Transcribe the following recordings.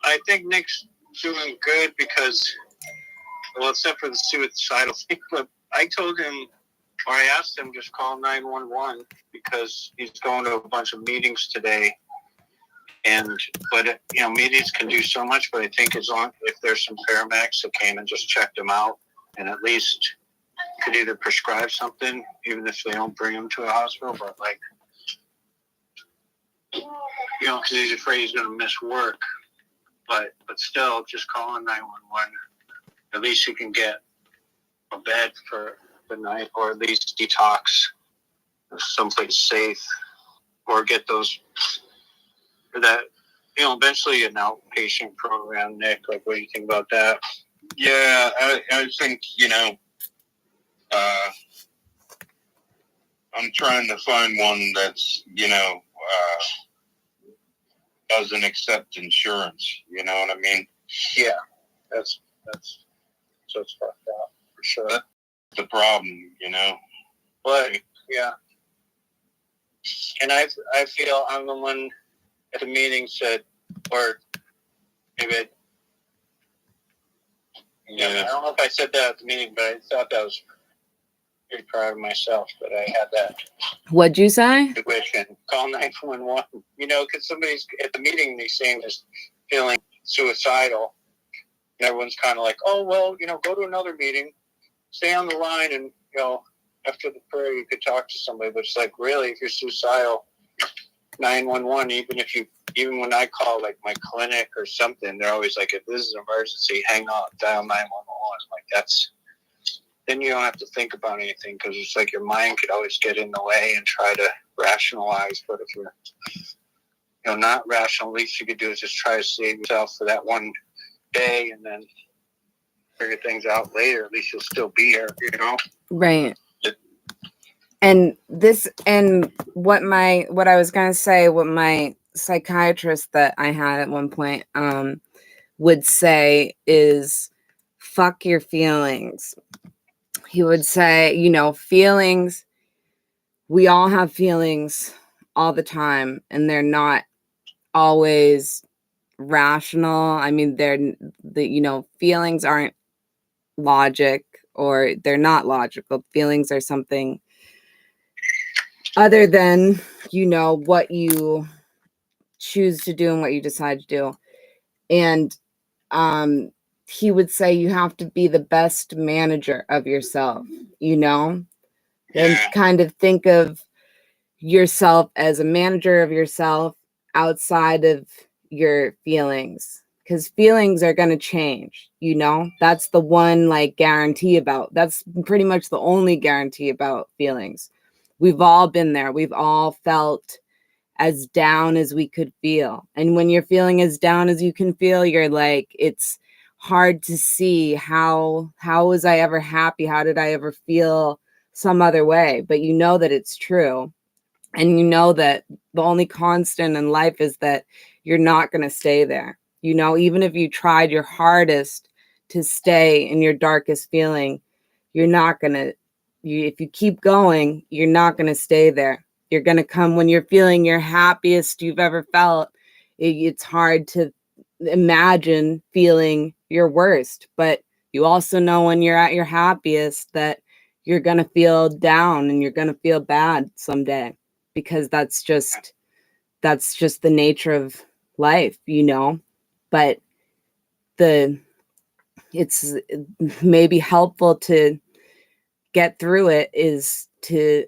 I think Nick's doing good because, well, except for the suicidal thing, but I told him, or I asked him, just call 911 because he's going to a bunch of meetings today. But meetings can do so much, but I think if there's some paramedics that came and just checked him out and at least could either prescribe something, even if they don't bring him to a hospital, but because he's afraid he's going to miss work. But still, just calling 911. At least you can get a bed for the night, or at least detox someplace safe, or get those eventually an outpatient program. Nick, what do you think about that? Yeah, I think I'm trying to find one that's doesn't accept insurance. You know what I mean? Yeah, that's so it's fucked up for sure. That's the problem, But yeah, and I feel I'm the one at the meeting said, or maybe I don't know if I said that at the meeting, but I thought that was pretty proud of myself that I had that. What'd you say? Intuition. Call 911. Because somebody's at the meeting, they're saying just feeling suicidal. And everyone's kind of like, oh, well, go to another meeting, stay on the line, and, after the prayer, you could talk to somebody. But it's like, really, if you're suicidal, 911, even when I call, like, my clinic or something, they're always like, if this is an emergency, hang up, dial 911. Like, then you don't have to think about anything, because it's like your mind could always get in the way and try to rationalize. But if you're not rational, at least you could do is just try to save yourself for that one day and then figure things out later. At least you'll still be here, Right. And what I was going to say, what my psychiatrist that I had at one point would say is, fuck your feelings. He would say, feelings, we all have feelings all the time, and they're not always rational. I mean, feelings aren't logic, or they're not logical. Feelings are something other than, what you choose to do and what you decide to do. And he would say you have to be the best manager of yourself, and kind of think of yourself as a manager of yourself outside of your feelings, because feelings are going to change. That's the one guarantee that's pretty much the only guarantee about feelings. We've all been there. We've all felt as down as we could feel. And when you're feeling as down as you can feel, you're like, it's hard to see how was I ever happy? How did I ever feel some other way? But that it's true. And that the only constant in life is that you're not going to stay there. Even if you tried your hardest to stay in your darkest feeling, you're not going to, if you keep going, you're not going to stay there. You're going to come when you're feeling your happiest you've ever felt. It's hard to imagine feeling your worst, but you also know when you're at your happiest that you're going to feel down and you're going to feel bad someday, because that's just the nature of life, but it's maybe helpful to get through it is to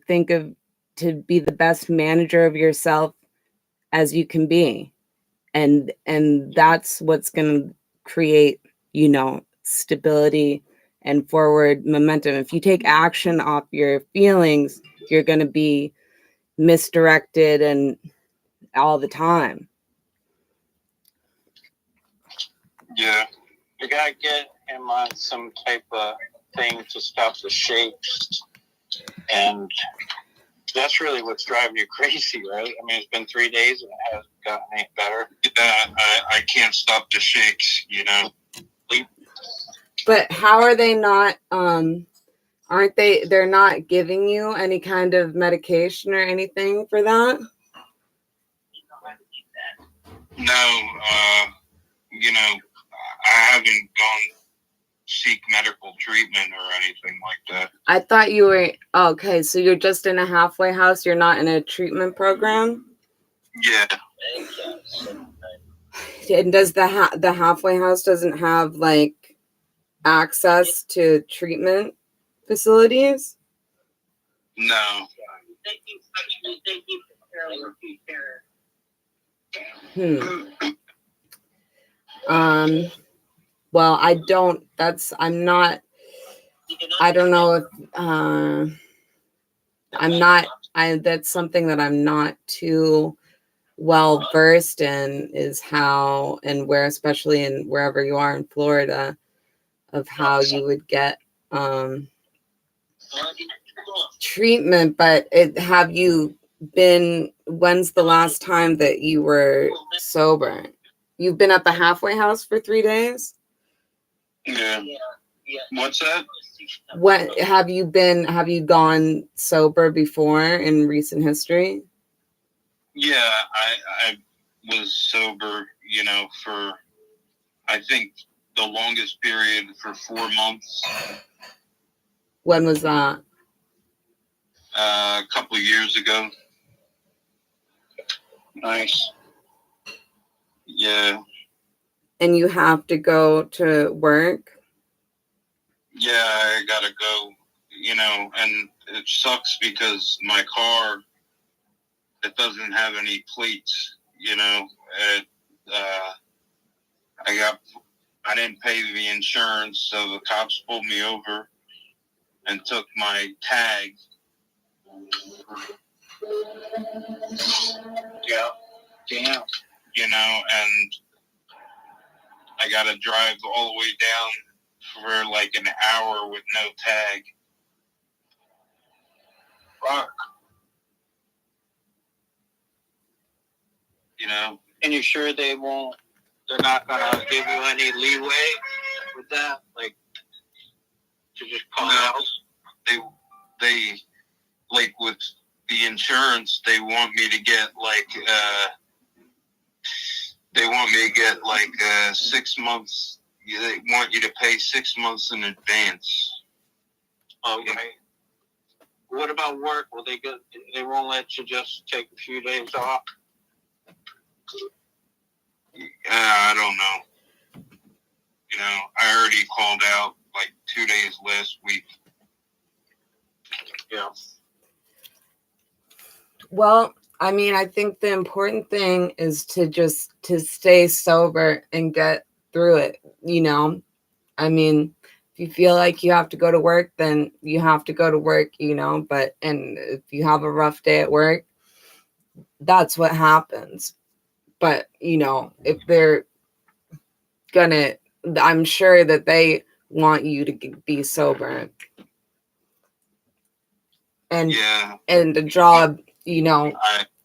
think of, to be the best manager of yourself as you can be. And that's what's going to create, stability and forward momentum. If you take action off your feelings, you're going to be misdirected and all the time. Yeah. You got to get him on some type of thing to stop the shakes. And that's really what's driving you crazy, right? I mean, it's been 3 days and it hasn't gotten any better. I can't stop the shakes, But how are they not, they're not giving you any kind of medication or anything for that? No, I haven't gone seek medical treatment or anything like that. I thought you were okay. So you're just in a halfway house. You're not in a treatment program. Yeah. And does the halfway house doesn't have like access to treatment facilities? No. Well, I don't know if that's something that I'm not too well versed in, is how and where, especially in wherever you are in Florida, of how you would get treatment. But when's the last time that you were sober? You've been at the halfway house for 3 days? Yeah. What's that? What have you gone sober before in recent history? Yeah, I was sober, for I think the longest period for 4 months. When was that? A couple of years ago. Nice. Yeah. And you have to go to work? Yeah, I gotta go, and it sucks because my car, it doesn't have any plates, I didn't pay the insurance, so the cops pulled me over and took my tag. Yeah. Damn. And I gotta drive all the way down for like an hour with no tag. Fuck. And you're sure they're not gonna give you any leeway with that? Like, to just call out? They like with the insurance, they want me to get like 6 months. They want you to pay 6 months in advance. Okay. What about work? They won't let you just take a few days off? I don't know. I already called out like 2 days last week. Yeah. Well, I mean, I think the important thing is to stay sober and get through it, I mean, if you feel like you have to go to work, then you have to go to work, and if you have a rough day at work, that's what happens. But, if they're gonna, I'm sure that they want you to be sober. And, Yeah. and the job, you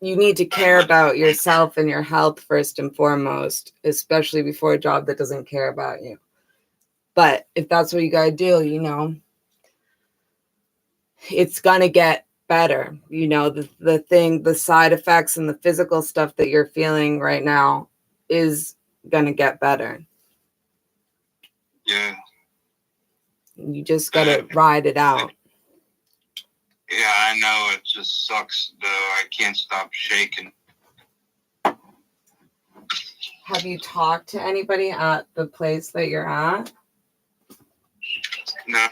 need to care about yourself and your health first and foremost, especially before a job that doesn't care about you. But if that's what you gotta do, it's gonna get better. The side effects and the physical stuff that you're feeling right now is gonna get better. Yeah. You just gotta ride it out. Yeah, I know. It just sucks, though. I can't stop shaking. Have you talked to anybody at the place that you're at? No.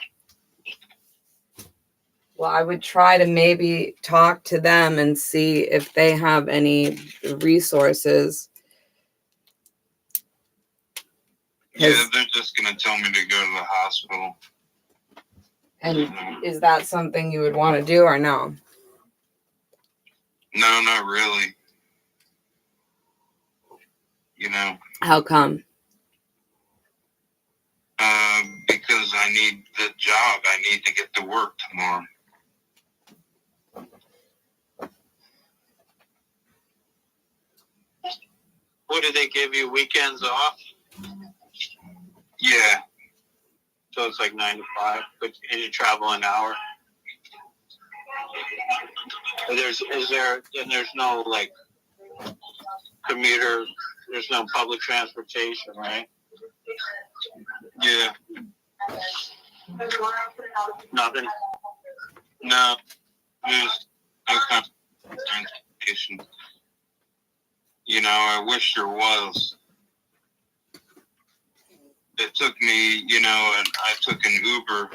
Well, I would try to maybe talk to them and see if they have any resources. Yeah, they're just going to tell me to go to the hospital. And is that something you would want to do or no? No, not really. How come? Because I need the job. I need to get to work tomorrow. What, do they give you weekends off? Yeah. So it's like 9 to 5, but you travel an hour. There's no like commuter there's no public transportation, right? Yeah. Nothing. No. There's no kind of transportation. You know, I wish there was. It took me, you know, and I took an Uber,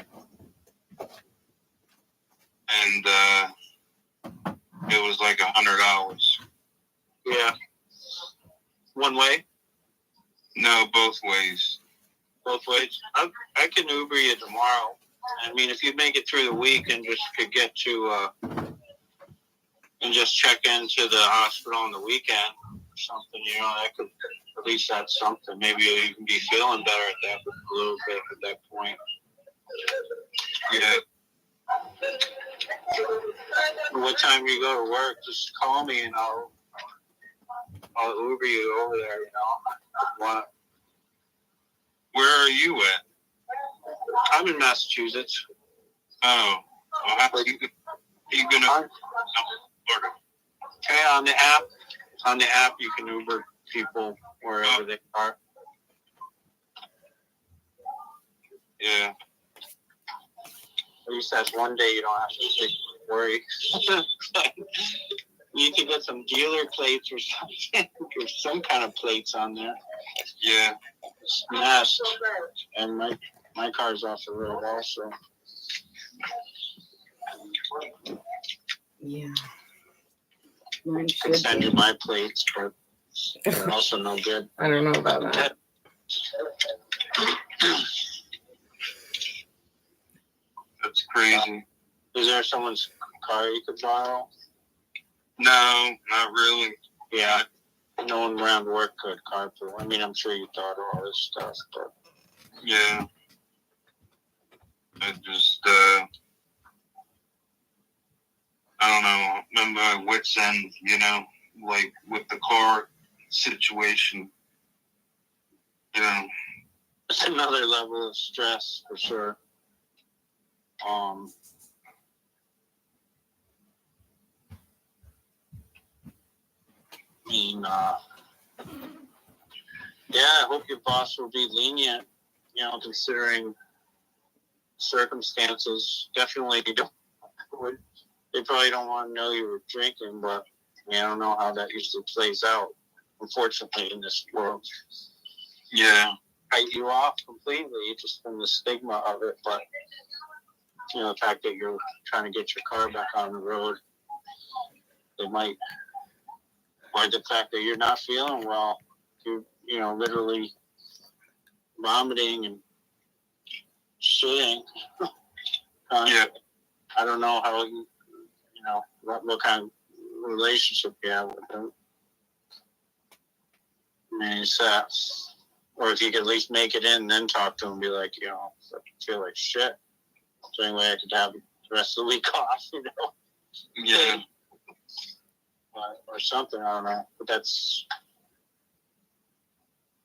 and it was like $100. Yeah. One way? No, both ways. Both ways? I can Uber you tomorrow. I mean, if you make it through the week and just could get to, and just check into the hospital on the weekend or something, you know, that could, at least that's something. Maybe you can be feeling better at that a little bit at that point. Yeah. What time you go to work, just call me and I'll Uber you over there, you know. What? Where are you at? I'm in Massachusetts. Oh. Well, how are you gonna? Florida. Okay, on the app you can Uber people wherever they are. Yeah. At least that's one day you don't have to worry. You can get some dealer plates or something, or some kind of plates on there. Yeah. Smashed. And my car's off the road also. Yeah. Mine I should could send be. you my plates, but they're also no good. I don't know about that. That's crazy. Is there someone's car you could borrow? No, not really. Yeah. No one around work could carpool. I mean, I'm sure you thought of all this stuff, but Yeah. I just, I don't know, I'm at my wit's end, you know, like with the car situation. You know, it's another level of stress for sure. I mean, yeah, I hope your boss will be lenient, you know, considering circumstances. Definitely they probably don't want to know you were drinking, but I mean, I don't know how that usually plays out, unfortunately, in this world. yeah, Write you off completely just from the stigma of it, but you know, the fact that you're trying to get your car back on the road, they might, or the fact that you're not feeling well, you know, literally vomiting and shitting. yeah, I don't know how you know, what kind of relationship you have with them. I mean, it's or if you could at least make it in, then talk to them and be like, you know, I feel like shit. Is there any way I could have the rest of the week off, you know? yeah, Or something, I don't know. But that's,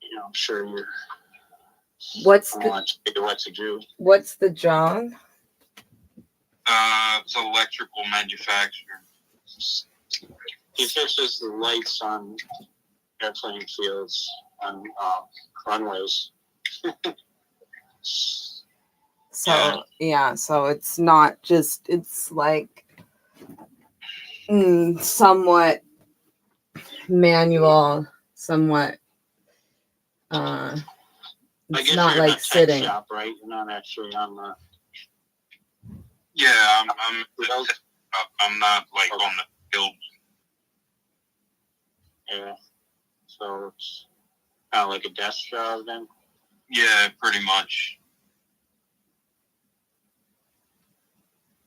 you know, I'm sure you're, What's I the want to tell you what to do. What's the job? it's electrical manufacturer. He fixes the lights on airplane fields, on runways. So yeah, so it's not just, it's like somewhat manual, somewhat I it's guess not you're like tech sitting. shop, right? You're not actually on the. Yeah, I'm not like on the field. Yeah. So it's kind of like a desk job then. Yeah, pretty much.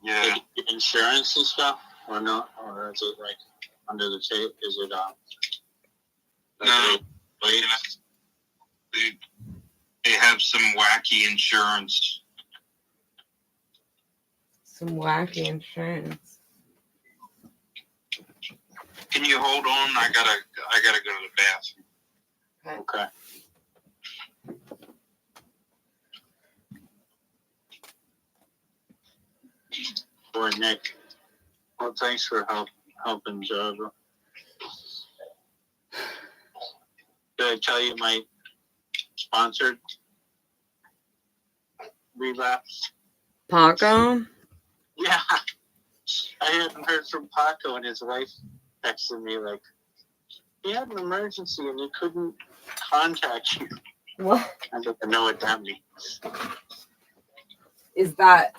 Yeah, Like insurance and stuff, or not, or is it like under the table? Is it no, wait, they have some wacky insurance. Some wacky insurance. Can you hold on? I gotta go to the bathroom. okay. Poor Nick. Well, thanks for helping, Java. I tell you my sponsored relapse? Paco? Yeah. I hadn't heard from Paco, and his wife texted me like, he had an emergency and he couldn't contact you. What I don't know what that means. is that?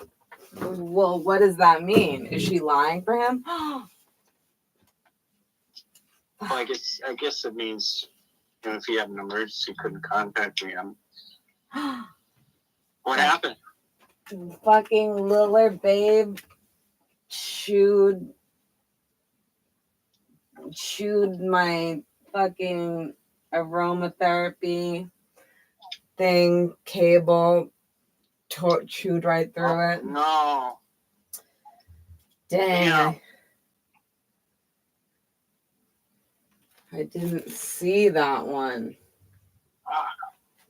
Well, what does that mean? Is she lying for him? Well, I guess it means, you know, if he had an emergency, couldn't contact me. What happened? Fucking Lillard babe chewed my fucking aromatherapy thing cable, chewed right through it. No. Dang. Yeah. I didn't see that one. Ah.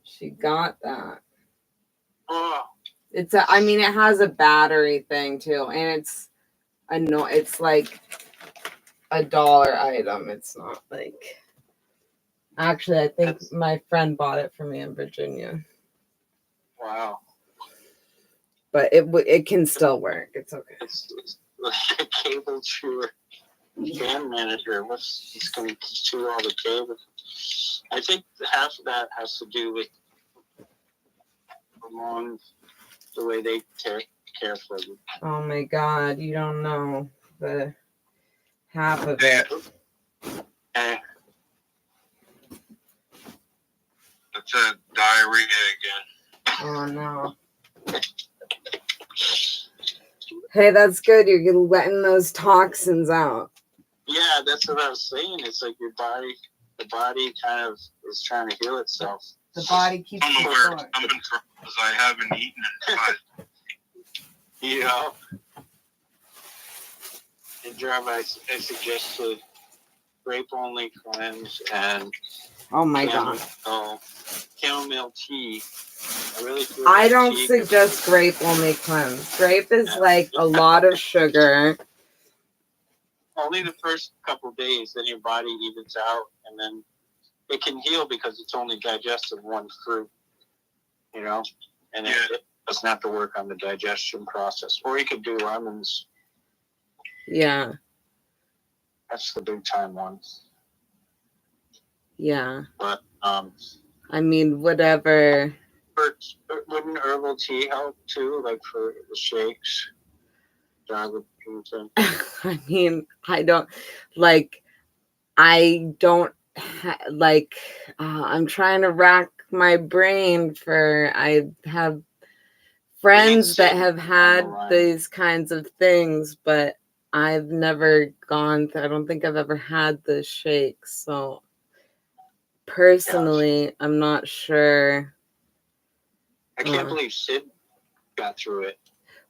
She got that. Oh. It has a battery thing too, and it's like $1 item. It's not like, actually, I think my friend bought it for me in Virginia, Wow. but it can still work. It's okay. It's like a cable chewer. Band manager, he's going to chew all the cables. I think half of that has to do with the way they care for you. Oh my God, you don't know the half of Yeah. it. That's a diarrhea again. Oh no. Hey, that's good. You're letting those toxins out. Yeah, that's what I was saying. It's like the body kind of is trying to heal itself. The body keeps I don't know where score. it's coming from because I haven't eaten in 5. You know? And Jeremy, I suggested grape only cleanse and Oh my God. chamomile tea. I don't suggest grape only cleanse. Grape is like a lot of sugar. Only the first couple days, then your body evens out, and then it can heal because it's only digested one fruit, you know, and it doesn't have to work on the digestion process. Or you could do lemons. Yeah. That's the big time one. Yeah. But I mean, whatever. Wouldn't herbal tea help too, like for the shakes? I mean, I don't like. I'm trying to rack my brain for. I have friends that have had these kinds of things, but I've never gone. I don't think I've ever had the shakes. So personally, I'm not sure. I can't believe Sid got through it.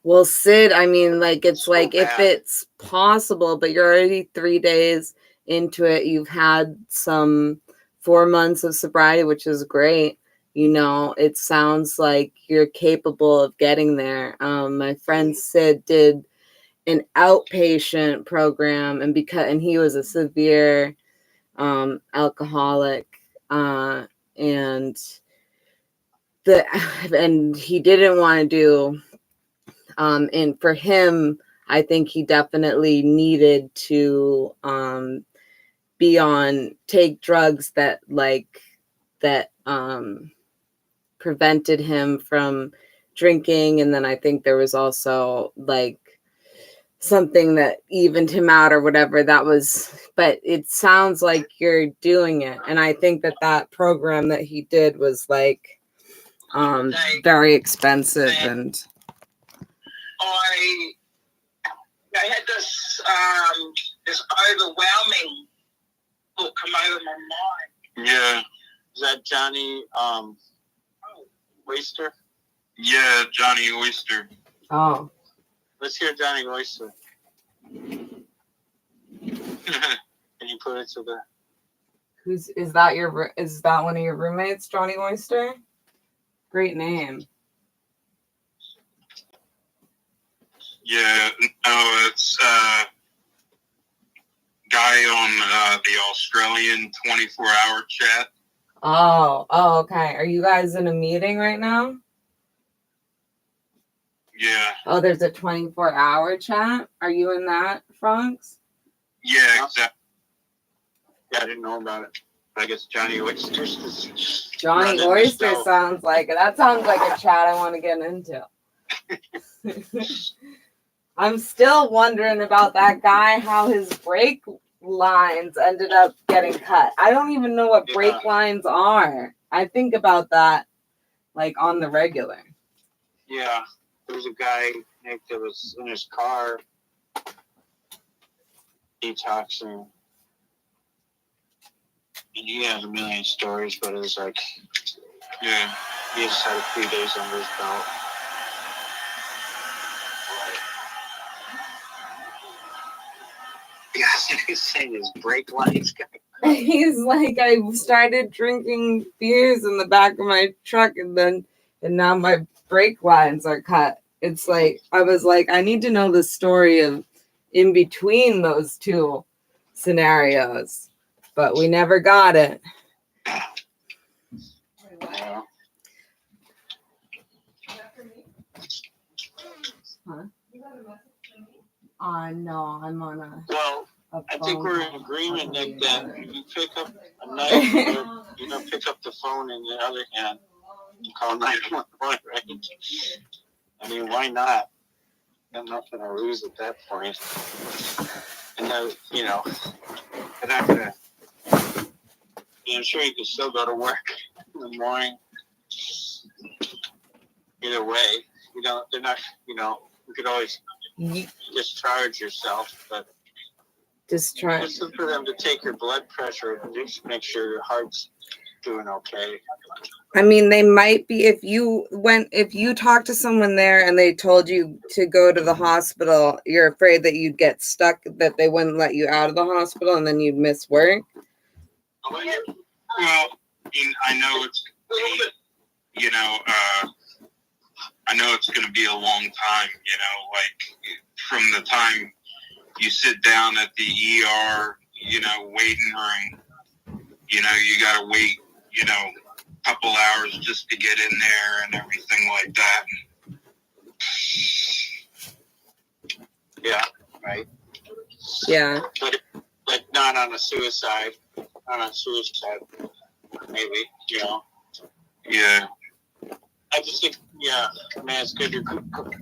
Well, Sid, I mean, like, it's so like, bad. If it's possible, but you're already 3 days into it, you've had some 4 months of sobriety, which is great. You know, it sounds like you're capable of getting there. My friend Sid did an outpatient program, and he was a severe alcoholic, and he didn't want to do. And for him, I think he definitely needed to take drugs that prevented him from drinking. And then I think there was also like something that evened him out or whatever that was, but it sounds like you're doing it. And I think that program that he did was like very expensive and I had this overwhelming thought come over my mind. Yeah. Is that Johnny Oyster? Yeah, Johnny Oyster. Oh. Let's hear Johnny Oyster. Can you put it to the... Is that one of your roommates, Johnny Oyster? Great name. Yeah, no, it's guy on the Australian 24-hour chat. Oh, okay. Are you guys in a meeting right now? Yeah. Oh, there's a 24-hour chat. Are you in that, Franks? Yeah, exactly. Yeah, I didn't know about it. I guess Johnny Oysters is Johnny running the Oyster show. sounds like it. That sounds like a chat I want to get into. I'm still wondering about that guy, how his brake lines ended up getting cut. I don't even know what brake lines are. I think about that like on the regular. Yeah, there was a guy, Nick, that was in his car detoxing. And he has a million stories, but it was like, Yeah. he just had a few days under his belt. Yeah, he's saying his brake lines got He's like, I started drinking beers in the back of my truck and now my brake lines are cut. It's like, I was like, I need to know the story of in between those two scenarios, but we never got it. Yeah. Huh? No, I'm on a Well, I I think we're in agreement, Nick, that you pick up a knife, you're going to pick up the phone in the other hand and call 911, right? I mean, why not? Got nothing to lose at that point. And then, you know, they're not going to, I'm sure you can still go to work in the morning. Either way, you know, they're not, you know, you could always discharge yourself, but just for them to take your blood pressure and just make sure your heart's doing okay. I mean, they might be if you talk to someone there and they told you to go to the hospital, you're afraid that you'd get stuck, that they wouldn't let you out of the hospital and then you'd miss work. Well, I know it's, you know, I know it's going to be a long time, you know, like from the time you sit down at the ER, you know, waiting room, you know, you got to wait, you know, a couple hours just to get in there and everything like that. Yeah, right. Yeah. But not on a suicide. Not on suicide, maybe, you know. Yeah. I just think, yeah, man, it's good you're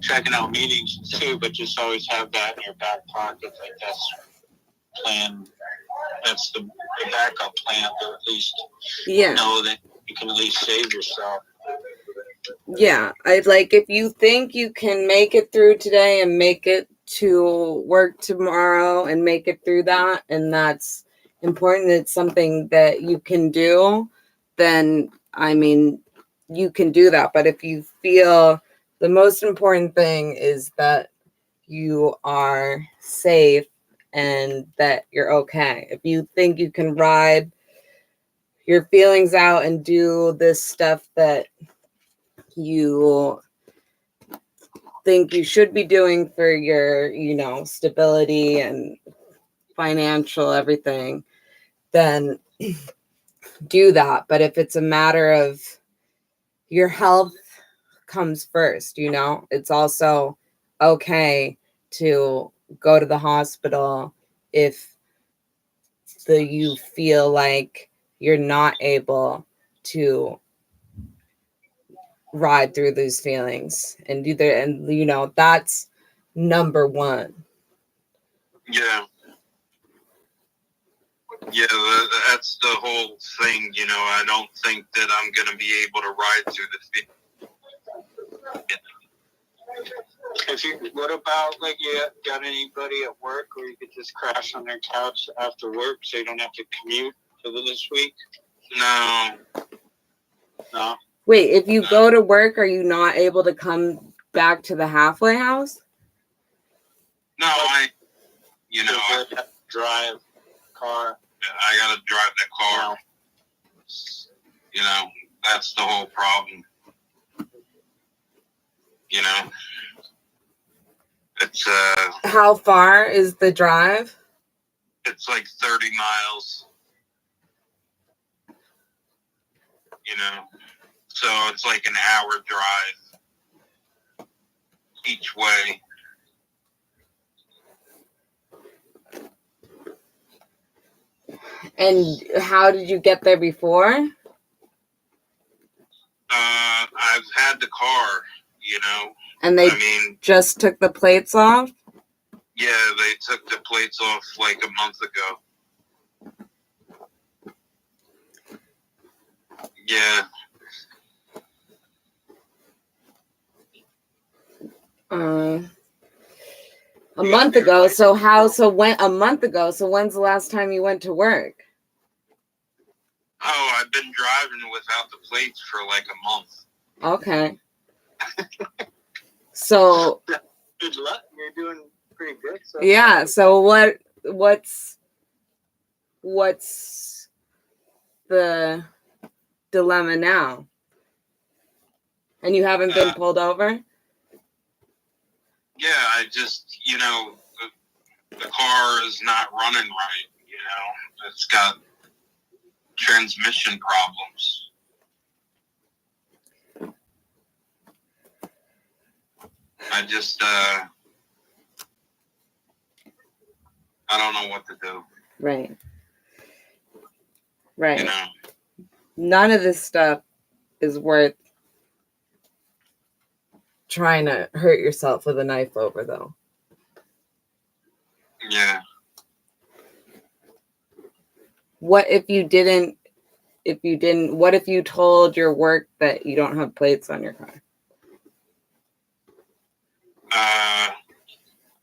checking out meetings too, but just always have that in your back pocket. Like that's plan. That's the backup plan to at least know that you can at least save yourself. Yeah, I'd like if you think you can make it through today and make it to work tomorrow and make it through that, and that's important, it's something that you can do, then I mean, you can do that. But if you feel the most important thing is that you are safe and that you're okay. If you think you can ride your feelings out and do this stuff that you think you should be doing for your, you know, stability and financial everything, then do that. But if it's a matter of your health comes first, you know, it's also okay to go to the hospital if you feel like you're not able to ride through these feelings and do that, and you know, that's number one. Yeah. Yeah, that's the whole thing, you know. I don't think that I'm going to be able to ride through the What about, like, you got anybody at work where you could just crash on their couch after work so you don't have to commute for this week? No. Wait, if you go to work, are you not able to come back to the halfway house? No, I drive car. I got to drive that car. No. You know, that's the whole problem. You know, it's How far is the drive? It's like 30 miles. you know. So it's like an hour drive each way. And how did you get there before? I've had the car, you know. And they I mean, just took the plates off? yeah, they took the plates off like a month ago. Yeah. A month ago. So a month ago. So when's the last time you went to work? Oh, I've been driving without the plates for like a month. Okay. So Good luck. You're doing pretty good. So yeah. So what's the dilemma now? And you haven't been pulled over? Yeah, I just, you know, the car is not running right, you know. It's got transmission problems. I just, I don't know what to do, Right. Right. you know. None of this stuff is worth trying to hurt yourself with a knife over, though. Yeah. What if you told your work that you don't have plates on your car?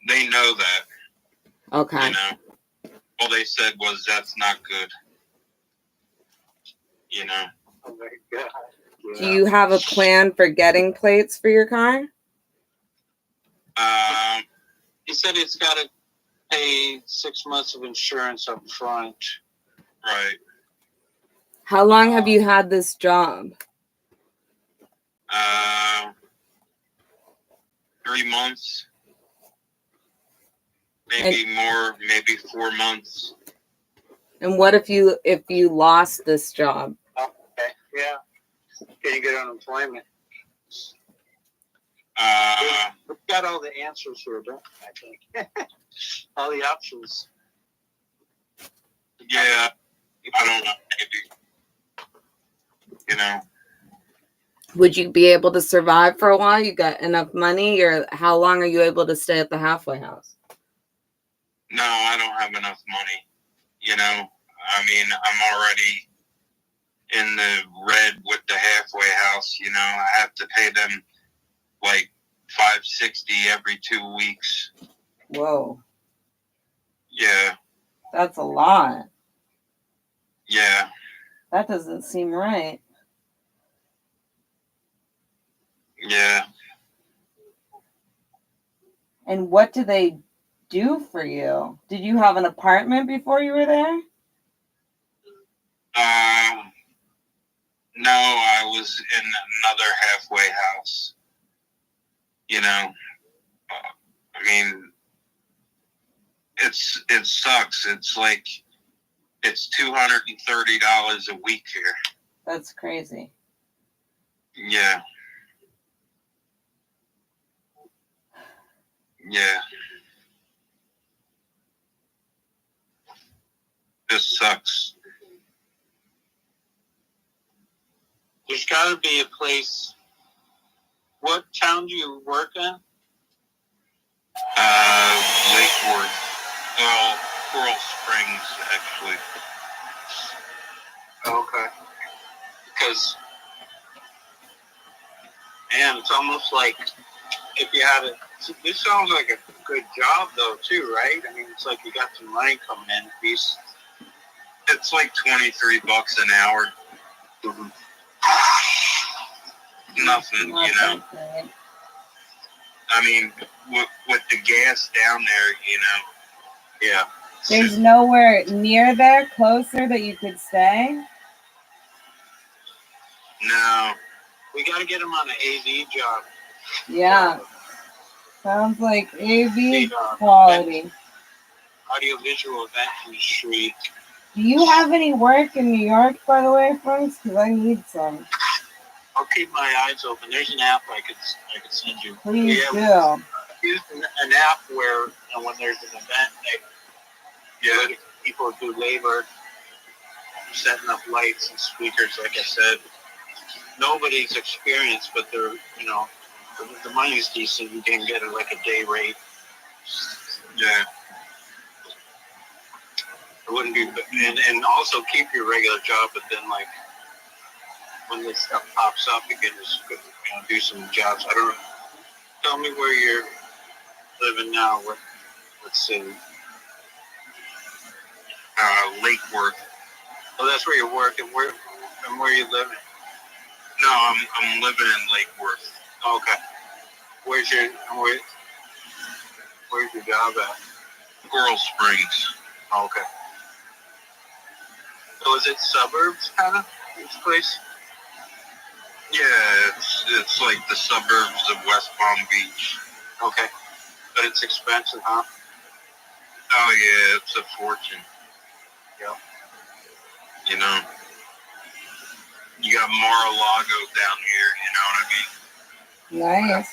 They know that, Okay. you know. All they said was that's not good, you know. Oh my God. Do you have a plan for getting plates for your car? He said it's got to pay 6 months of insurance up front. Right. How long have you had this job? 3 months. Maybe more, maybe 4 months. And what if you lost this job? Okay. Yeah. Can you get unemployment? We've got all the answers here, don't we? I think. All the options. Yeah, I don't know, maybe. You know, Would you be able to survive for a while? You got enough money, or how long are you able to stay at the halfway house? no, I don't have enough money. You know, I mean, I'm already in the red with the halfway house. You know, I have to pay them like $560 every 2 weeks. Whoa, Yeah, that's a lot. yeah. That doesn't seem right. Yeah. And what do they do for you? Did you have an apartment before you were there? No, I was in another halfway house. You know, I mean, it sucks. It's like it's $230 a week here. That's crazy. Yeah. Yeah. This sucks. There's got to be a place. What town do you work in? Lake Worth. Well, Coral Springs, actually. Okay. Because, man, it's almost like if you had a. This sounds like a good job, though, too, right? I mean, it's like you got some money coming in. It's like $23 an hour. Mm-hmm. Nothing, Not you know. that great. I mean, with the gas down there, you know. Yeah. There's nowhere near there, closer that you could stay? No. We got to get him on an AV job. Yeah. Sounds like AV The, quality. audiovisual event industry. Do you have any work in New York, by the way, Franks? Because I need some. I'll keep my eyes open. There's an app I could send you. Please Yeah, do. use an app where when there's an event, people do labor, setting up lights and speakers. Like I said, nobody's experienced, but they're the money's decent. You can get it like a day rate. Yeah. It wouldn't be, and also keep your regular job, but then like when this stuff pops up, you can just do some jobs. I don't know. Tell me where you're living now. What city? Lake Worth. Oh, that's where you're working. Where you living? No, I'm living in Lake Worth. Oh, okay. Where's your job at? Coral Springs. Oh, okay. So is it suburbs, kind of, this place? Yeah, it's like the suburbs of West Palm Beach. Okay. But it's expensive, huh? Oh yeah, it's a fortune. Yeah. You know, you got Mar-a-Lago down here. You know what I mean? Nice.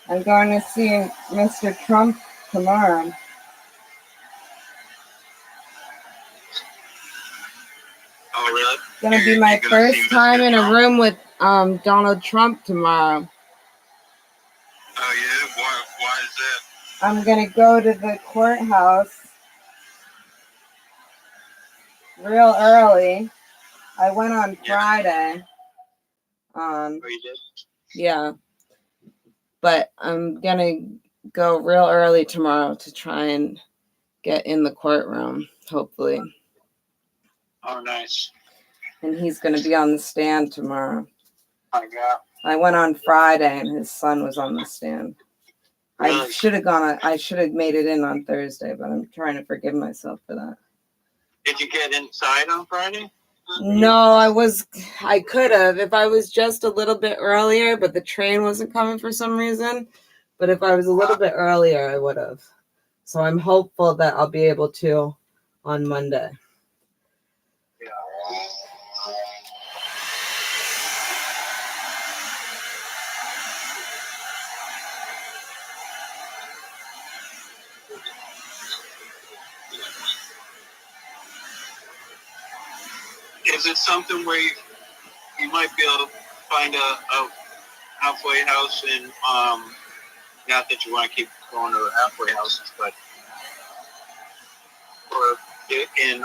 I'm going to see Mr. Trump tomorrow. Oh, really? It's going to be my You're gonna first see Mr. time in a Trump? room with Donald Trump tomorrow. Oh yeah, why is that? I'm going to go to the courthouse real early. I went on Friday. Oh, you did? Yeah. But I'm going to go real early tomorrow to try and get in the courtroom, hopefully. Oh, nice. And he's going to be on the stand tomorrow. My God. I went on Friday and his son was on the stand. I Really? should have made it in on Thursday, but I'm trying to forgive myself for that. Did you get inside on Friday? No, I could have if I was just a little bit earlier, but the train wasn't coming for some reason. But if I was a little bit earlier, I would have. So I'm hopeful that I'll be able to on Monday. Yeah. Is it something where you might be able to find a halfway house in, not that you want to keep going to halfway houses, but or in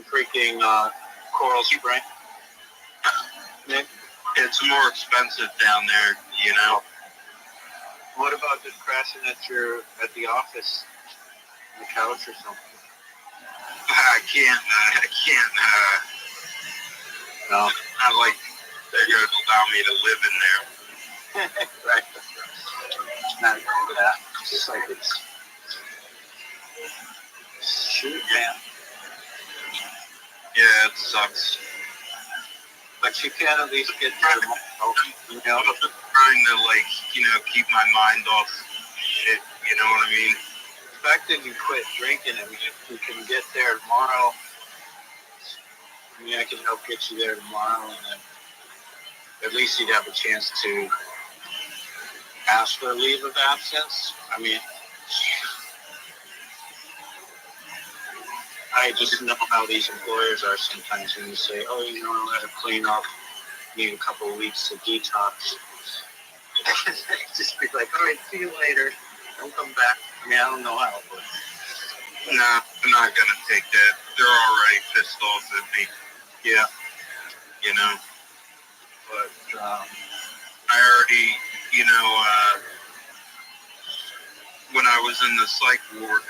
freaking Coral Spring? Nick? It's more expensive down there, you know. What about just crashing at the office on the couch or something? I can't. No. Not like they're going to allow me to live in there. Right. Not into that. Just like it's shoot, man. Yeah, it sucks. But you can at least get there tomorrow, you know. I'm just trying to, like, you know, keep my mind off shit, you know what I mean? The fact that you quit drinking, I mean, if you can get there tomorrow, I mean, I can help get you there tomorrow, and then at least you'd have a chance to ask for a leave of absence. I mean, I just know how these employers are sometimes when you say, oh, you know, I had to clean up, need a couple of weeks to detox. Just be like, all right, see you later. Don't come back. I mean, I don't know how, but Nah, I'm not going to take that. They're already pissed off at me, yeah. you know? But I already, you know, when I was in the psych ward,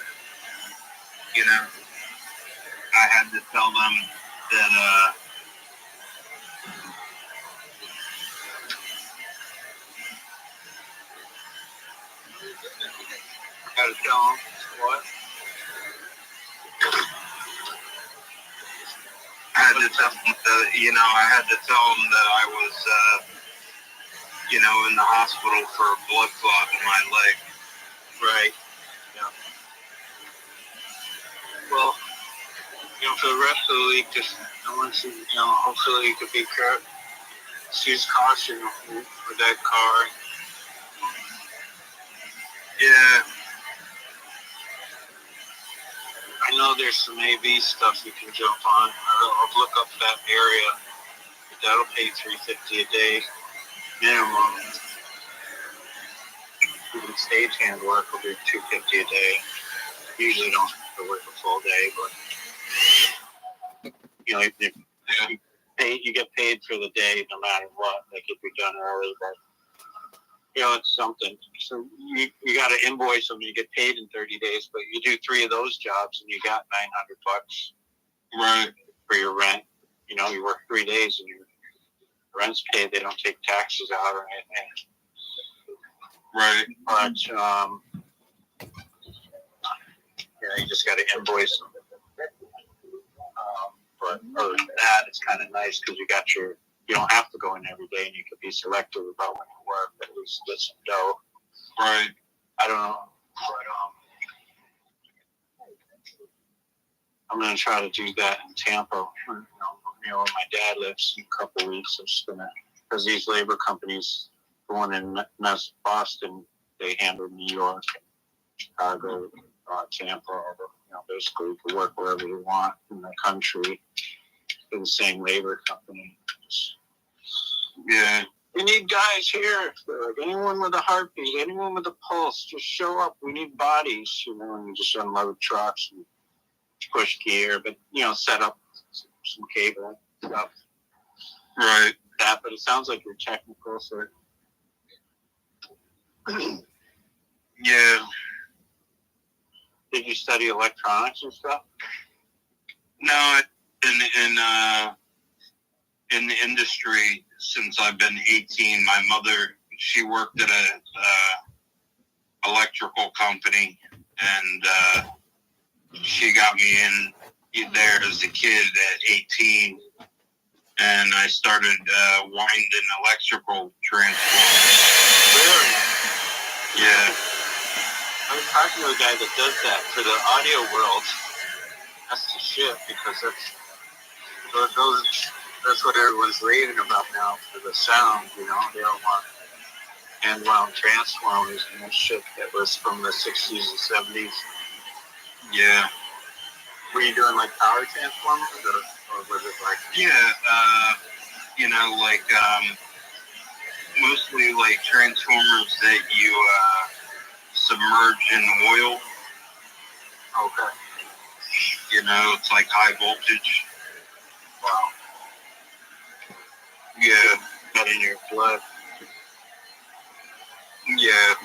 you know, I had to tell them that, gotta tell them what? I had to tell them that, you know, I had to tell them that I was, you know, in the hospital for a blood clot in my leg. Right. Yeah. Well, for the rest of the week, just once hopefully you could be careful. Use caution with that car. Yeah. I know there's some AV stuff you can jump on. I'll look up that area. That'll pay $350 a day minimum. Even stagehand work will do $250 a day. Usually don't have to work a full day, but you get paid for the day no matter what. Like if you're done early, but it's something. So you got to invoice them. You get paid in 30 days, but you do 3 of those jobs and you got $900 Right. for your rent. You work 3 days and your rent's paid. They don't take taxes out or anything. Right. But you just got to invoice them. But other than that, it's kind of nice because you don't have to go in every day and you can be selective about when you work. At least get some dough. Right. I don't know, but I'm gonna try to do that in Tampa. Where my dad lives in a couple of weeks. I'm just gonna, because these labor companies, the one in Boston, they handle New York, Chicago, Tampa. Basically, you can work wherever you want in the country. For the same labor company. Yeah. We need guys here. Like anyone with a heartbeat, anyone with a pulse, just show up. We need bodies, and you just unload trucks and push gear, but set up some cable stuff. Right. That, but it sounds like you're technical, so. Yeah. Did you study electronics and stuff? No, in the industry since I've been 18. My mother, she worked at a electrical company, and she got me in there as a kid at 18, and I started winding electrical transformers. Really? Yeah. I was talking to a guy that does that for the audio world. That's the shit, because that's what everyone's raving about now for the sound. They all want hand-wound transformers and that shit that was from the 60s and 70s. Yeah. Were you doing like power transformers, or was it like? Yeah. Mostly like transformers that you submerge in oil. Okay. It's like high voltage. Wow. Yeah. Got in your blood. Yeah.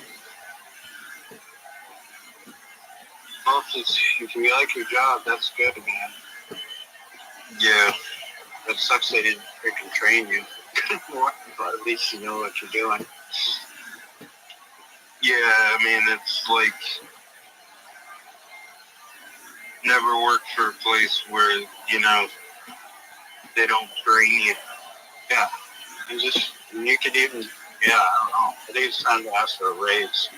Well, if you like your job, that's good, man. Yeah. It sucks they didn't freaking train you more, but at least you know what you're doing. Yeah, it's like never worked for a place where, they don't train you. Yeah. You could even, I don't know. I think it's time to ask for a raise.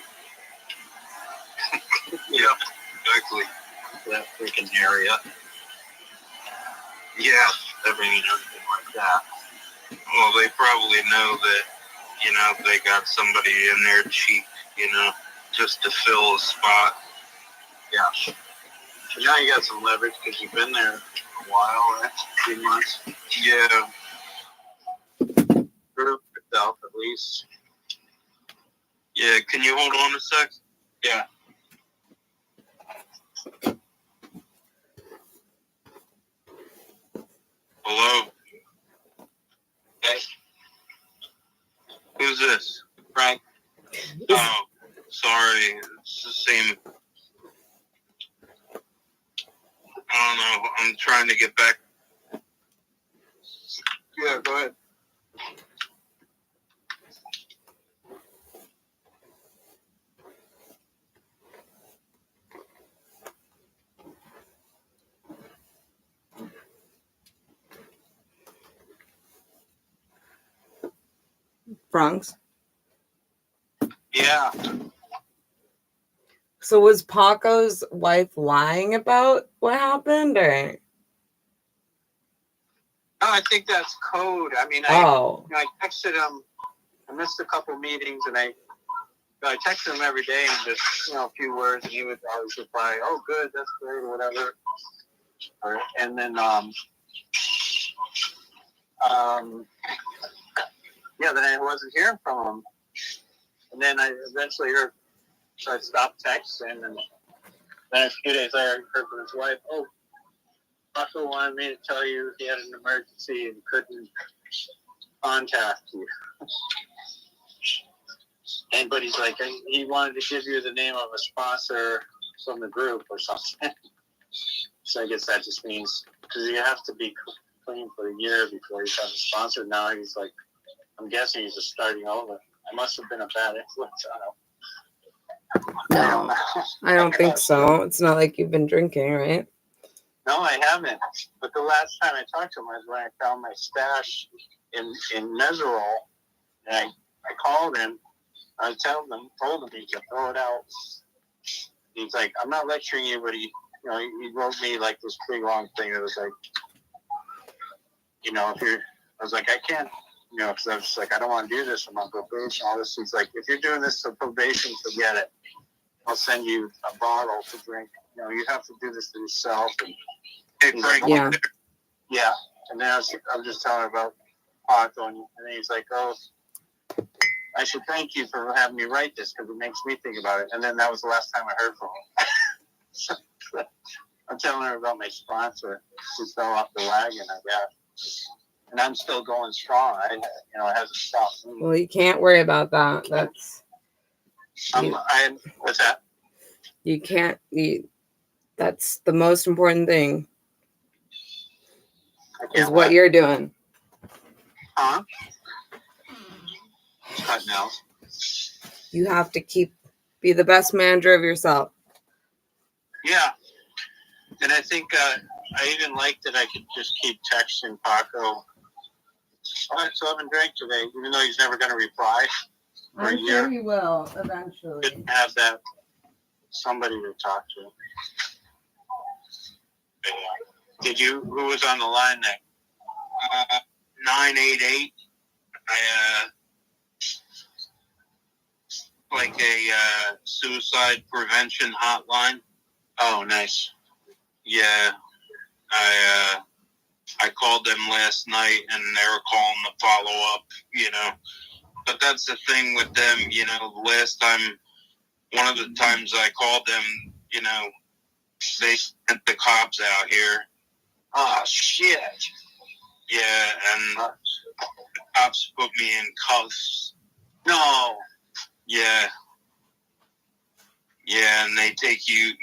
Yeah, exactly. That freaking area. Yeah. Everything like that. Well, they probably know that, they got somebody in there cheap, just to fill a spot. Yeah. So now you got some leverage because you've been there a while, right? 3 months. Yeah. Prove yourself at least. Yeah, can you hold on a sec? Yeah. Hello? Okay. Who's this? Frank. Oh, sorry. It's the same. I don't know. I'm trying to get back. Yeah, go ahead. Bronx. Yeah. So was Paco's wife lying about what happened, or? No, I think that's code. I mean, Oh, I texted him. I missed a couple meetings, and I texted him every day and just, a few words, and he would always reply, "Oh, good, that's great," or whatever. And then, then I wasn't hearing from him. And then I eventually heard, so I stopped texting, and then a few days later, I heard from his wife, "Oh, Paco wanted me to tell you he had an emergency and couldn't contact you." But he's like, he wanted to give you the name of a sponsor from the group or something. So I guess that just means, because you have to be clean for a year before you have a sponsor. Now he's like, I'm guessing he's just starting over. I must have been a bad influence on him. no, I don't think so. It's not like you've been drinking, right? No, I haven't. But the last time I talked to him was when I found my stash in Meserole, and I called him. I told him he could throw it out. He's like, I'm not lecturing you, but he wrote me like this big long thing that was like, I was like, I can't, because I was just like, I don't want to do this. I'm on probation, all this. He's like, if you're doing this for probation, forget it. I'll send you a bottle to drink. You have to do this to yourself. And Hey, Frank. Yeah. yeah. And then I was just telling her about Paco, and then he's like, oh, I should thank you for having me write this because it makes me think about it. And then that was the last time I heard from him. I'm telling her about my sponsor. She fell off the wagon, I guess. And I'm still going strong. It hasn't stopped me. Well, you can't worry about that. That's What's that? you can't. That's the most important thing is what you're doing. Huh? Cutting out. You have to be the best manager of yourself. Yeah. And I think I even liked that I could just keep texting Paco. I still haven't drank today, even though he's never going to reply. I'm sure he will eventually. Didn't have that somebody to talk to. Who was on the line there? 988. Like a suicide prevention hotline. Oh, nice. Yeah, I called them last night, and they were calling to follow up. But that's the thing with them. Last time, one of the times I called them, they sent the cops out here. Oh, shit. Yeah, and the cops put me in cuffs. No. Yeah. Yeah, and they take you,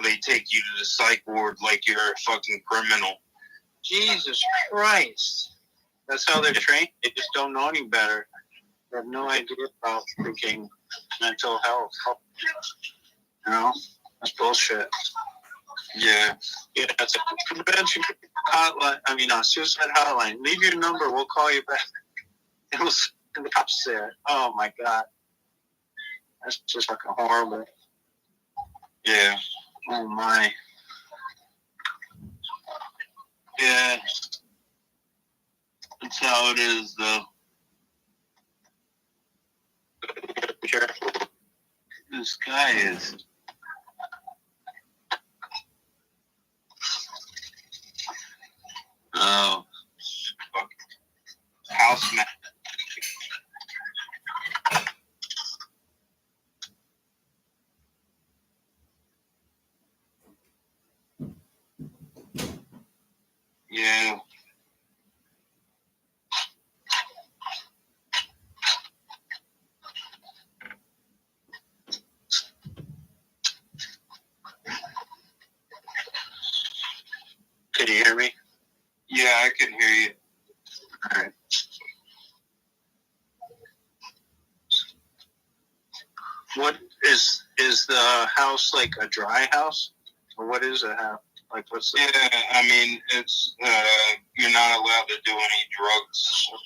they take you to the psych ward like you're a fucking criminal. Jesus Christ. That's how they're trained. They just don't know any better. They have no idea about freaking mental health. That's bullshit. Yeah. Yeah, that's a prevention hotline. Suicide hotline. Leave your number. We'll call you back. And we'll send the cops there. Oh, my God. That's just fucking horrible. Yeah. Oh, my. Yeah. That's how it is, though. This guy is. Oh. Fuck. Houseman. Yeah. Can you hear me? Yeah, I can hear you. All right. What is the house like a dry house? Or what is a house? Like what's the... Yeah, it's you're not allowed to do any drugs or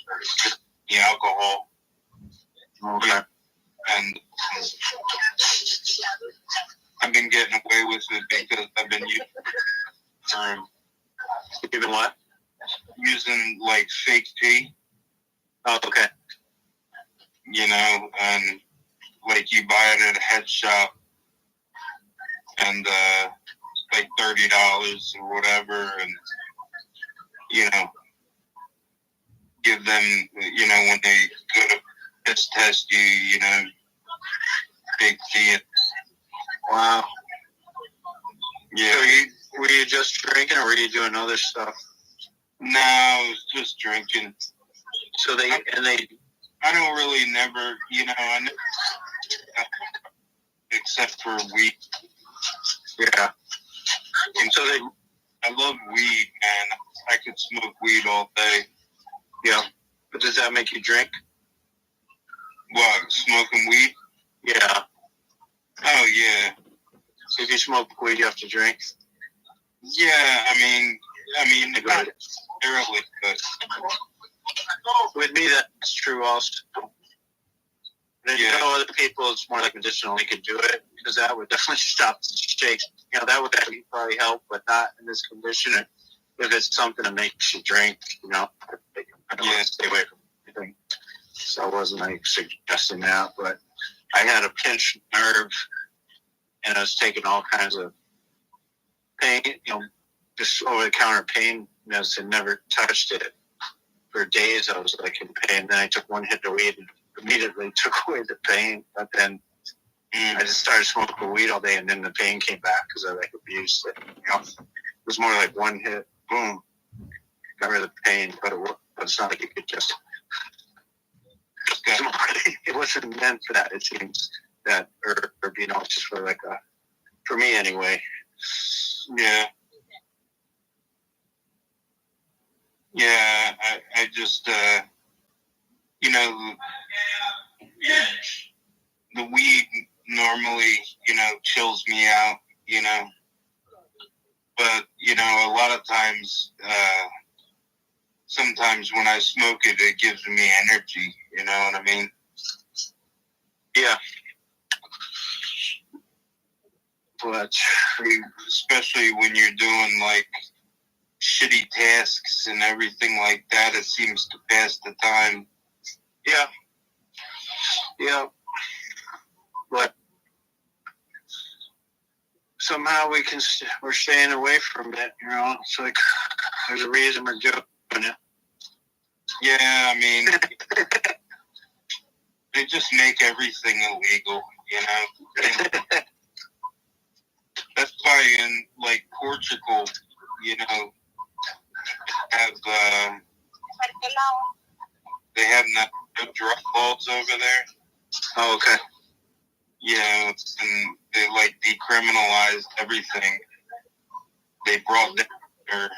any alcohol. Okay. And I've been getting away with it because I've been Even what? using like fake pee, Oh, okay. you know, and like you buy it at a head shop and like $30 or whatever, and you know, give them, you know, when they go to piss test you, you know, big pee. Wow. Yeah. So were you just drinking, or were you doing other stuff? No, I was just drinking. So I don't really never, you know, except for weed. yeah. And so I love weed, man. I could smoke weed all day. Yeah. But does that make you drink? What, smoking weed? Yeah. Oh, yeah. If you smoke weed, you have to drink. Yeah, I mean, not necessarily, but With me, that's true also. Then Yeah. you know, other people, it's more like medicinal. They could do it because that would definitely stop the shake. You know, that would actually probably help, but not in this condition. If it's something that makes you drink, you know, I don't want to stay away from anything. So I wasn't like suggesting that, but I had a pinched nerve, and I was taking all kinds of pain, you know, just over-the-counter pain medicine. Never touched it. For days, I was like in pain. Then I took one hit of weed and immediately took away the pain. But then I just started smoking weed all day, and then the pain came back because I like abused it. You know? It was more like one hit, boom, got rid of the pain. But it's not like you could just. It wasn't meant for that. It seems that, or you know, it's just for like for me anyway. yeah. Yeah, I just, you know, the weed normally, you know, chills me out, you know. But, you know, a lot of times, sometimes when I smoke it, it gives me energy, you know what I mean? Yeah. But especially when you're doing like shitty tasks and everything like that, it seems to pass the time. yeah. Yeah. But somehow we're staying away from it, you know. It's like there's a reason we're doing it. Yeah, I mean, they just make everything illegal, you know. That's why in like Portugal, you know, they have no drug laws over there. Oh, okay. Yeah, and they like decriminalized everything. They brought down their,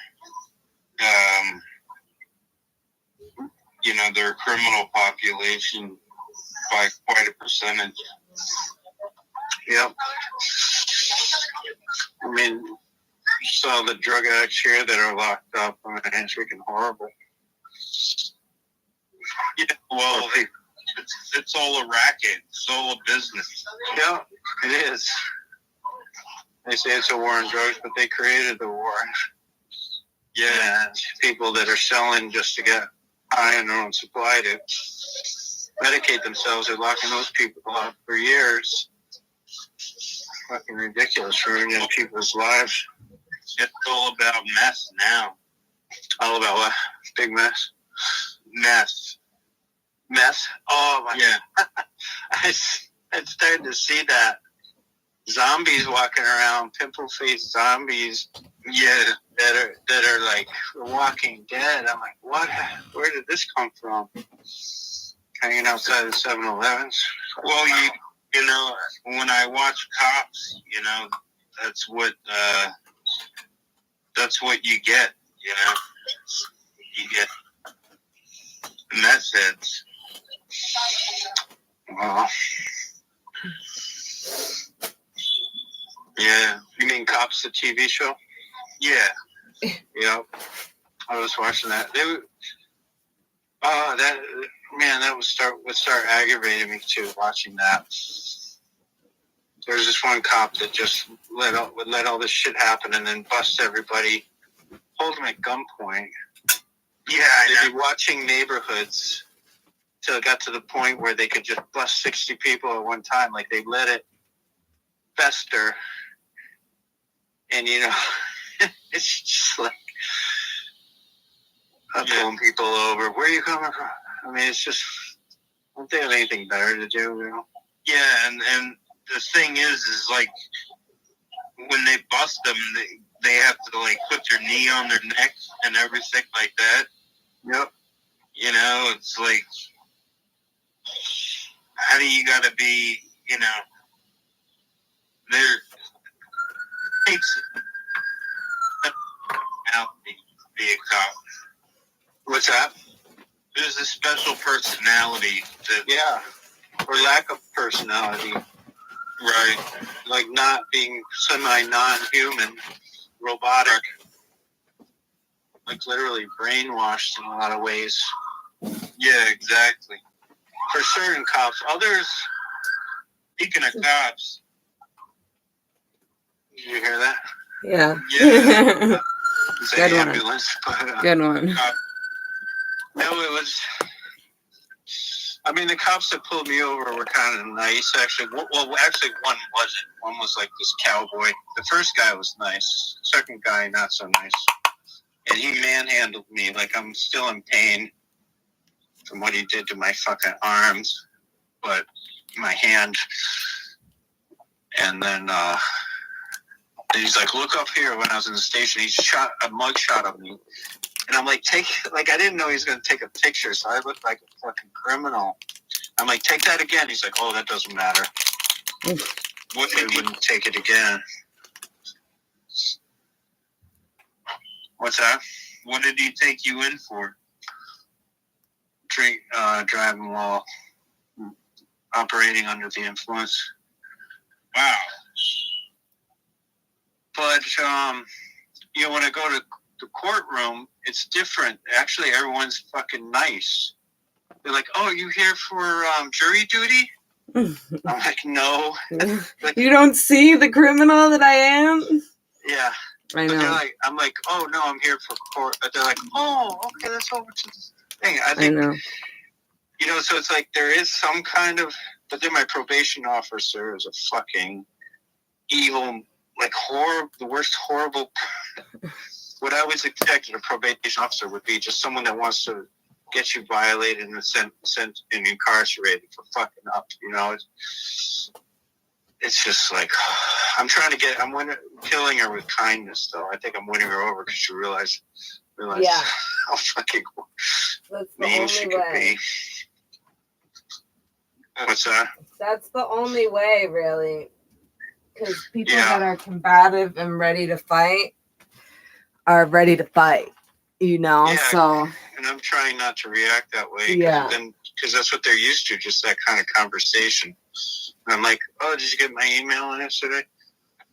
you know, their criminal population by quite a percentage. Yep. I mean, you saw the drug addicts here that are locked up. I mean, it's freaking horrible. Yeah, well, it's all a racket. It's all a business. Yeah, it is. They say it's a war on drugs, but they created the war. Yeah. And people that are selling just to get high on their own supply to medicate themselves are locking those people up for years. Fucking ridiculous, ruining people's lives. It's all about mess now. All about what? Big mess? Mess. Mess? Oh, my. Yeah. I started to see that. Zombies walking around, pimple-faced zombies. Yeah. That are like Walking Dead. I'm like, what? Where did this come from? Hanging outside the 7-Elevens. Well, you know, when I watch Cops, you know, that's what you get. You know, you get mess heads. Wow. Yeah. You mean Cops, the TV show? Yeah. Yeah. I was watching that. That would start aggravating me too, watching that. There's this one cop that just would let all this shit happen and then bust everybody, hold them at gunpoint. Yeah, I They'd be watching neighborhoods till it got to the point where they could just bust 60 people at one time. Like, they let it fester. And, you know, it's just like, I'm pulling people over. Where are you coming from? I mean, it's just, don't they have anything better to do, you know? Yeah, and the thing is like, when they bust them, they have to, like, put their knee on their neck and everything like that. Yep. You know, it's like, how do you gotta be, you know, there takes out to be a cop. What's that? There's a special personality that, Yeah. Or lack of personality. right, Like not being semi-non-human, robotic. Like literally brainwashed in a lot of ways. yeah, exactly. For certain cops. Others, Speaking of cops, did you hear that? Yeah. yeah, It's Good an one. ambulance. But, Good one. no, it was... I mean, the cops that pulled me over were kind of nice, actually. Well, actually, one wasn't. One was like this cowboy. The first guy was nice. The second guy, not so nice. And he manhandled me like I'm still in pain from what he did to my fucking arms, but my hand. And then he's like, look up here. When I was in the station, he shot a mug shot of me. And I'm like, I didn't know he was going to take a picture, so I looked like a fucking criminal. I'm like, take that again. He's like, oh, that doesn't matter. what They did he, wouldn't take it again. What's that? what did he take you in for? Driving while operating under the influence. Wow. But, you know, when I go to the courtroom, it's different. Actually, everyone's fucking nice. They're like, oh, you here for jury duty? I'm like, no. You don't see the criminal that I am? Yeah. I But they're know. like, I'm like, oh, no, I'm here for court. But they're like, oh, okay, let's over to this thing. I I think, know. you know, so it's like there is some kind of, but then my probation officer is a fucking evil, like the worst horrible. What I always expected a probation officer would be just someone that wants to get you violated and sent and incarcerated for fucking up. You know, it's just like I'm killing her with kindness though. I think I'm winning her over because she realized Yeah. how fucking That's the mean she only could way. be. What's that? That's the only way, really. Because people Yeah. that are combative and ready to fight are ready to fight, you know? Yeah. So, And I'm trying not to react that way. Yeah. Because that's what they're used to, just that kind of conversation. And I'm like, oh, did you get my email on yesterday?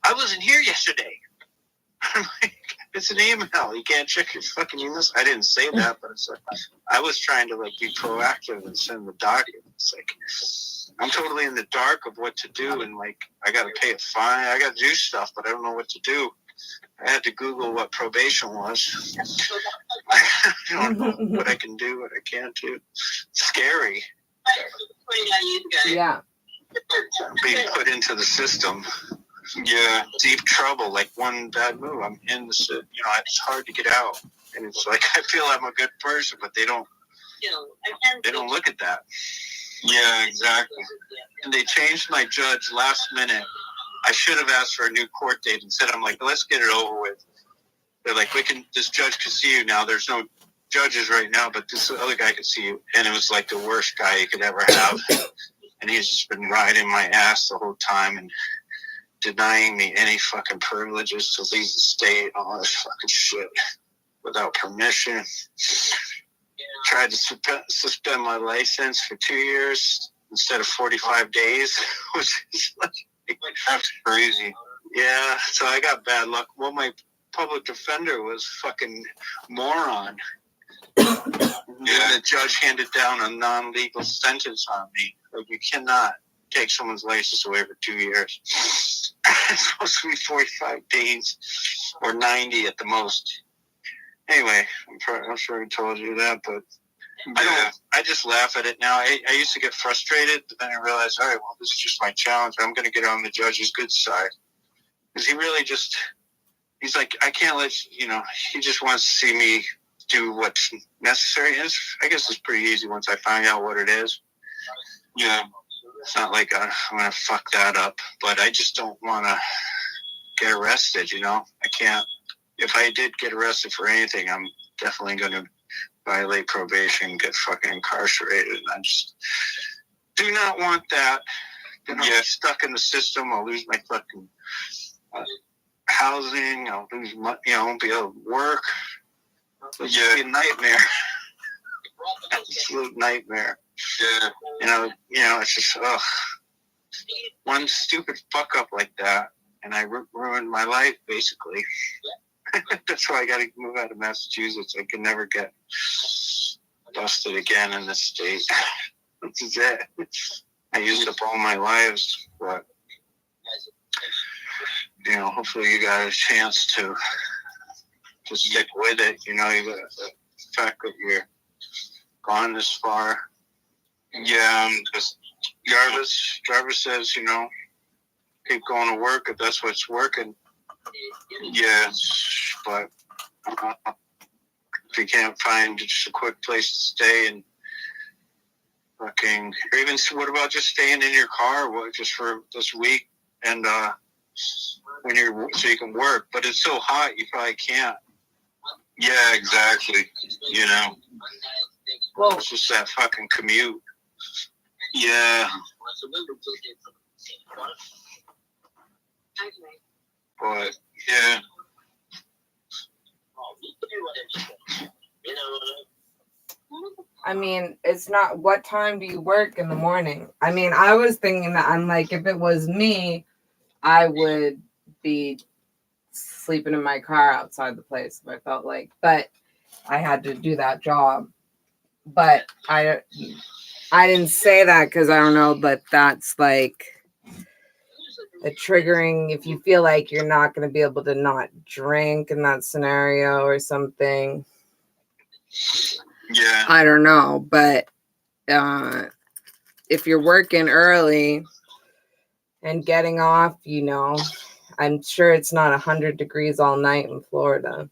I wasn't here yesterday. I'm like, it's an email. You can't check your fucking emails. I didn't say that, but it's like, I was trying to like be proactive and send the documents. Like, I'm totally in the dark of what to do, and like, I got to pay a fine. I got to do stuff, but I don't know what to do. I had to Google what probation was. I don't know what I can do, what I can't do. It's scary. yeah. Being put into the system. Yeah, deep trouble. Like one bad move, I'm in the. You know, it's hard to get out, and it's like I feel I'm a good person, but they don't look at that. Yeah, exactly. And they changed my judge last minute. I should have asked for a new court date. Instead, I'm like, let's get it over with. They're like, this judge can see you now. There's no judges right now, but this other guy can see you. And it was like the worst guy you could ever have. And he's just been riding my ass the whole time and denying me any fucking privileges to leave the state, all this fucking shit without permission. Tried to suspend my license for 2 years instead of 45 days, which is like, That's crazy. yeah. So I got bad luck. Well, my public defender was fucking moron. Yeah. The judge handed down a non-legal sentence on me. Like, you cannot take someone's license away for 2 years. It's supposed to be 45 days or 90 at the most. Anyway, I'm sure I told you that, but I just laugh at it now. I used to get frustrated, but then I realized, all right, well, this is just my challenge. I'm going to get on the judge's good side. Because he really he's like, I can't let he just wants to see me do what's necessary. I guess it's pretty easy once I find out what it is. Yeah. It's not like I'm going to fuck that up, but I just don't want to get arrested, I can't. If I did get arrested for anything, I'm definitely going to violate probation, get fucking incarcerated. And I just do not want that. Then I'll be stuck in the system. I'll lose my fucking housing. I'll lose money. I won't be able to work. It'll just be a nightmare. Absolute nightmare. Yeah. It's just, one stupid fuck up like that, and I ruined my life, basically. That's why I got to move out of Massachusetts. I can never get busted again in this state. This is it. I used up all my lives, but hopefully you got a chance to stick with it. You got the fact that you're gone this far. Yeah, I'm just Jarvis says, keep going to work if that's what's working. Yeah, but if you can't find just a quick place to stay and or even, what about just staying in your car just for this week and so you can work, but it's so hot you probably can't. Yeah, exactly. Well, it's just that fucking commute. Yeah. But yeah. I mean, it's not, what time do you work in the morning? I mean, I was thinking that, I'm like, if it was me, I would be sleeping in my car outside the place if I felt like, but I had to do that job. But I didn't say that because I don't know, but that's like a triggering, if you feel like you're not going to be able to not drink in that scenario or something. Yeah. I don't know, but if you're working early and getting off, I'm sure it's not 100 degrees all night in Florida.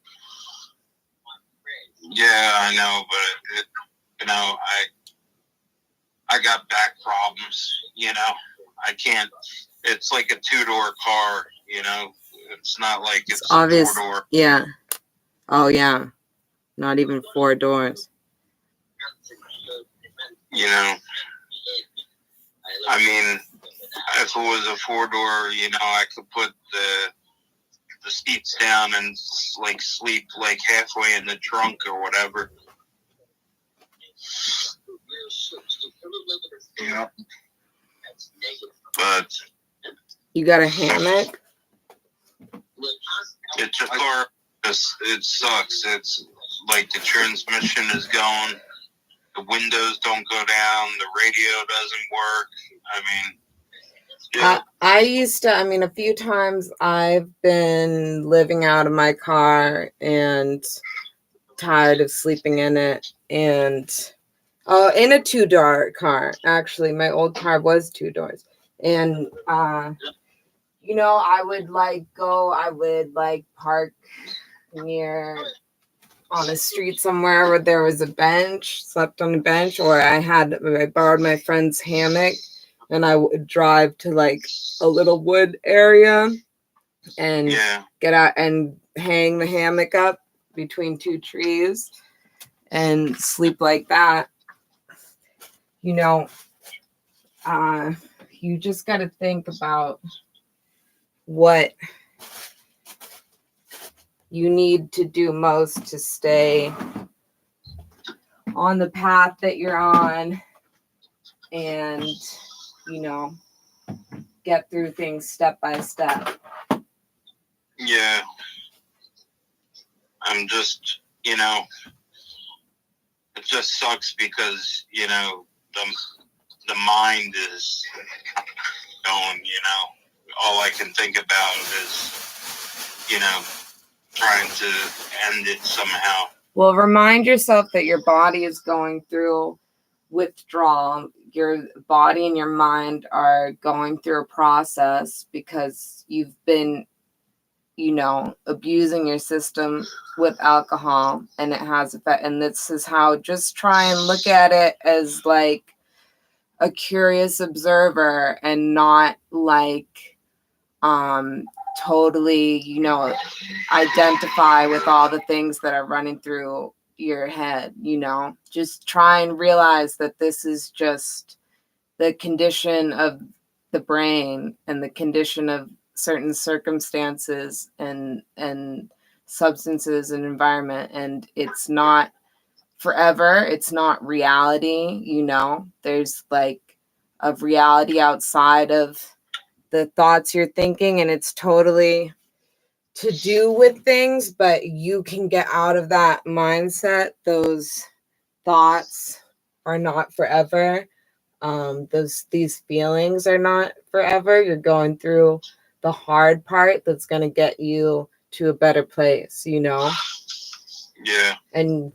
Yeah, I know, but I got back problems. I can't. It's like a 2-door car. It's not like it's obvious. A 4-door. Yeah. Oh yeah. Not even 4 doors. I mean, if it was a 4-door, I could put the seats down and sleep halfway in the trunk or whatever. Yeah. But You got a hammock? it's a car. It sucks. It's like the transmission is going. The windows don't go down. The radio doesn't work. I mean, yeah. I used to, a few times I've been living out of my car and tired of sleeping in it. And, in a 2-door car, actually, my old car was 2 doors. And, I would park on a street somewhere where there was a bench, slept on a bench, or I borrowed my friend's hammock and I would drive to a little wood area and get out and hang the hammock up between 2 trees and sleep like that. You just got to think about what you need to do most to stay on the path that you're on and, get through things step by step. Yeah. I'm just, it just sucks because, the mind is going, all I can think about is, trying to end it somehow. Well, remind yourself that your body is going through withdrawal. Your body and your mind are going through a process because you've been, abusing your system with alcohol, and it has effect. And this is how, just try and look at it as like a curious observer and not like totally, identify with all the things that are running through your head. Just try and realize that this is just the condition of the brain and the condition of certain circumstances and substances and environment, and it's not forever. It's not reality. There's like a reality outside of the thoughts you're thinking, and it's totally to do with things, but you can get out of that mindset. Those thoughts are not forever. These feelings are not forever. You're going through the hard part that's going to get you to a better place, Yeah. and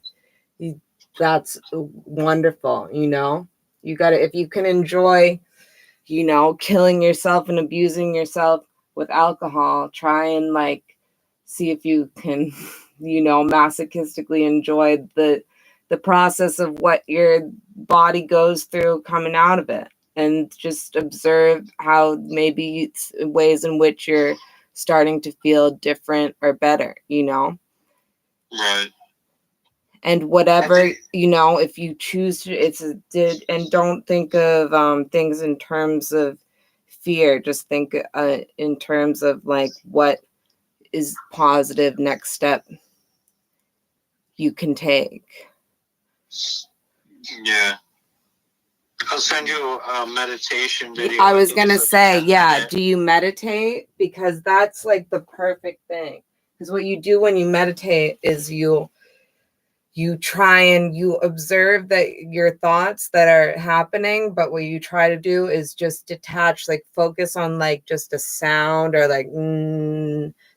that's wonderful. You got to, if you can enjoy, killing yourself and abusing yourself with alcohol, try and like see if you can, masochistically enjoy the process of what your body goes through coming out of it, and just observe how maybe it's ways in which you're starting to feel different or better, Right. and whatever, if you choose to, and don't think of things in terms of fear. Just think in terms of like what is positive next step you can take. Yeah. I'll send you a meditation video. I was gonna say, yeah, 10-minute. do you meditate? Because that's like the perfect thing. Because what you do when you meditate is you try and you observe that your thoughts that are happening, but what you try to do is just detach, like focus on like just a sound or like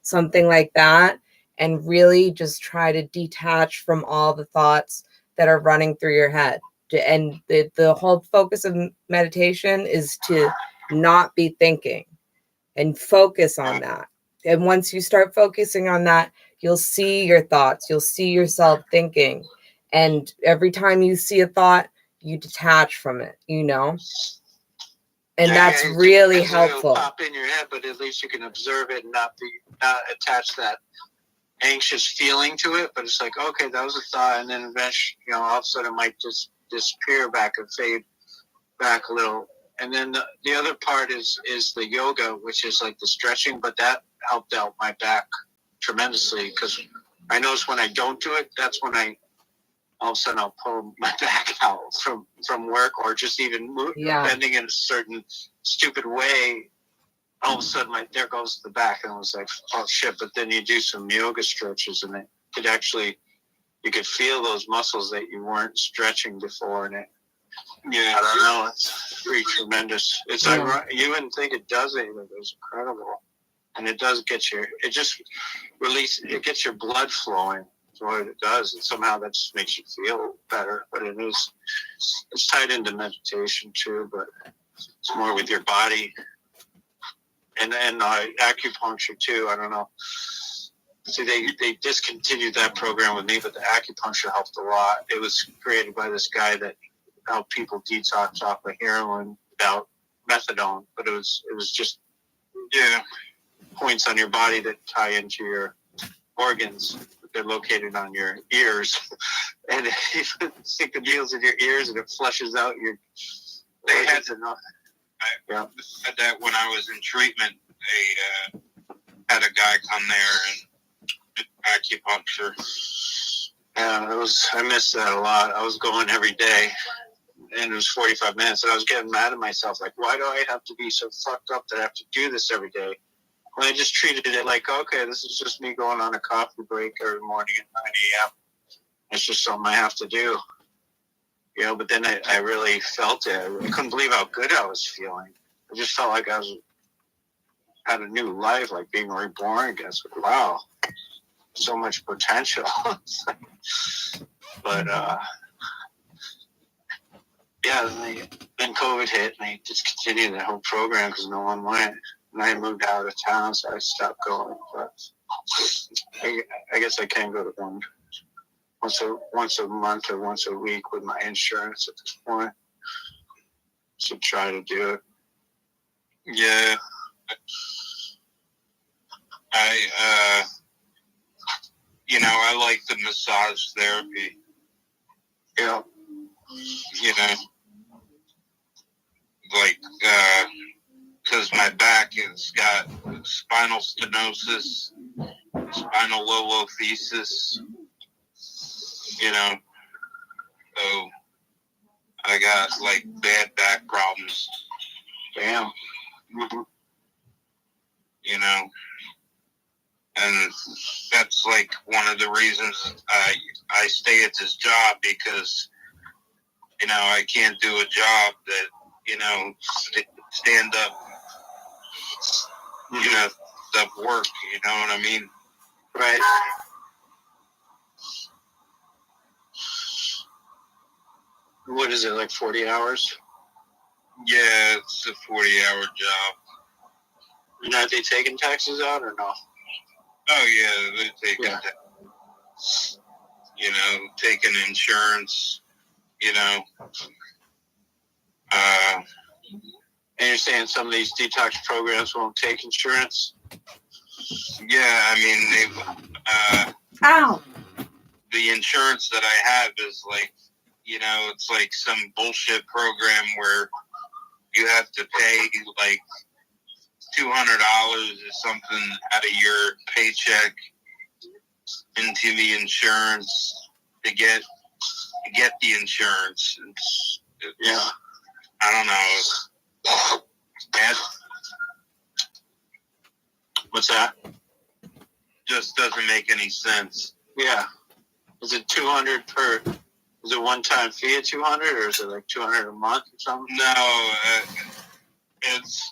something like that, and really just try to detach from all the thoughts that are running through your head. And the whole focus of meditation is to not be thinking and focus on that. And once you start focusing on that, you'll see your thoughts, you'll see yourself thinking. And every time you see a thought, you detach from it, And that's really helpful. It'll pop in your head, but at least you can observe it and not attach that anxious feeling to it. But it's like, okay, that was a thought, and then eventually, all of a sudden it might just disappear back and fade back a little. And then the other part is the yoga, which is like the stretching, but that helped out my back tremendously, because I notice when I don't do it, that's when all of a sudden I'll pull my back out from work, or just even bending in a certain stupid way. All of a sudden, there goes the back, and I was like, oh shit. But then you do some yoga stretches, and it could actually, you could feel those muscles that you weren't stretching before, and I don't know, it's pretty tremendous. It's like, you wouldn't think it does it, but it's incredible. And it does get it just gets your blood flowing. That's what it does. And somehow that just makes you feel better. But it's tied into meditation too, but it's more with your body. And acupuncture too. I don't know. See, they discontinued that program with me, but the acupuncture helped a lot. It was created by this guy that helped people detox off of heroin without methadone, but it was just points on your body that tie into your organs. They're located on your ears, and you stick the needles in your ears, and it flushes out your. They had that when I was in treatment. They had a guy come there and did acupuncture. Yeah, I missed that a lot. I was going every day, and it was 45 minutes, and I was getting mad at myself. Like, why do I have to be so fucked up that I have to do this every day? When I just treated it like, okay, this is just me going on a coffee break every morning at 9 a.m. It's just something I have to do. You know, but then I really felt it. I couldn't believe how good I was feeling. I just felt like I had a new life, like being reborn again. So, wow, so much potential. But yeah, then COVID hit, and they discontinued the whole program because no one went. And I moved out of town, so I stopped going. But I guess I can go to one once a month or once a week with my insurance at this point. So try to do it. Yeah. I like the massage therapy. Yeah. You know, like, because my back has got spinal stenosis, spinal lolothesis, you know, so I got like bad back problems. Damn. You know, and that's like one of the reasons I stay at this job, because, you know, I can't do a job that, you know, stand up, you know, up work, you know what I mean? Right. What is it, like 40 hours? Yeah, it's a 40-hour job. And are they taking taxes out or no? Oh, yeah, they take Yeah. you know, taking insurance, you know. And you're saying some of these detox programs won't take insurance? Yeah, I mean, Ow! the insurance that I have is like, you know, it's like some bullshit program where you have to pay like $200 or something out of your paycheck into the insurance to get the insurance. Yeah. I don't know. Bad. What's that? Just doesn't make any sense. Yeah. Is it 200 per? Is it one-time fee at 200, or is it like 200 a month or something? No,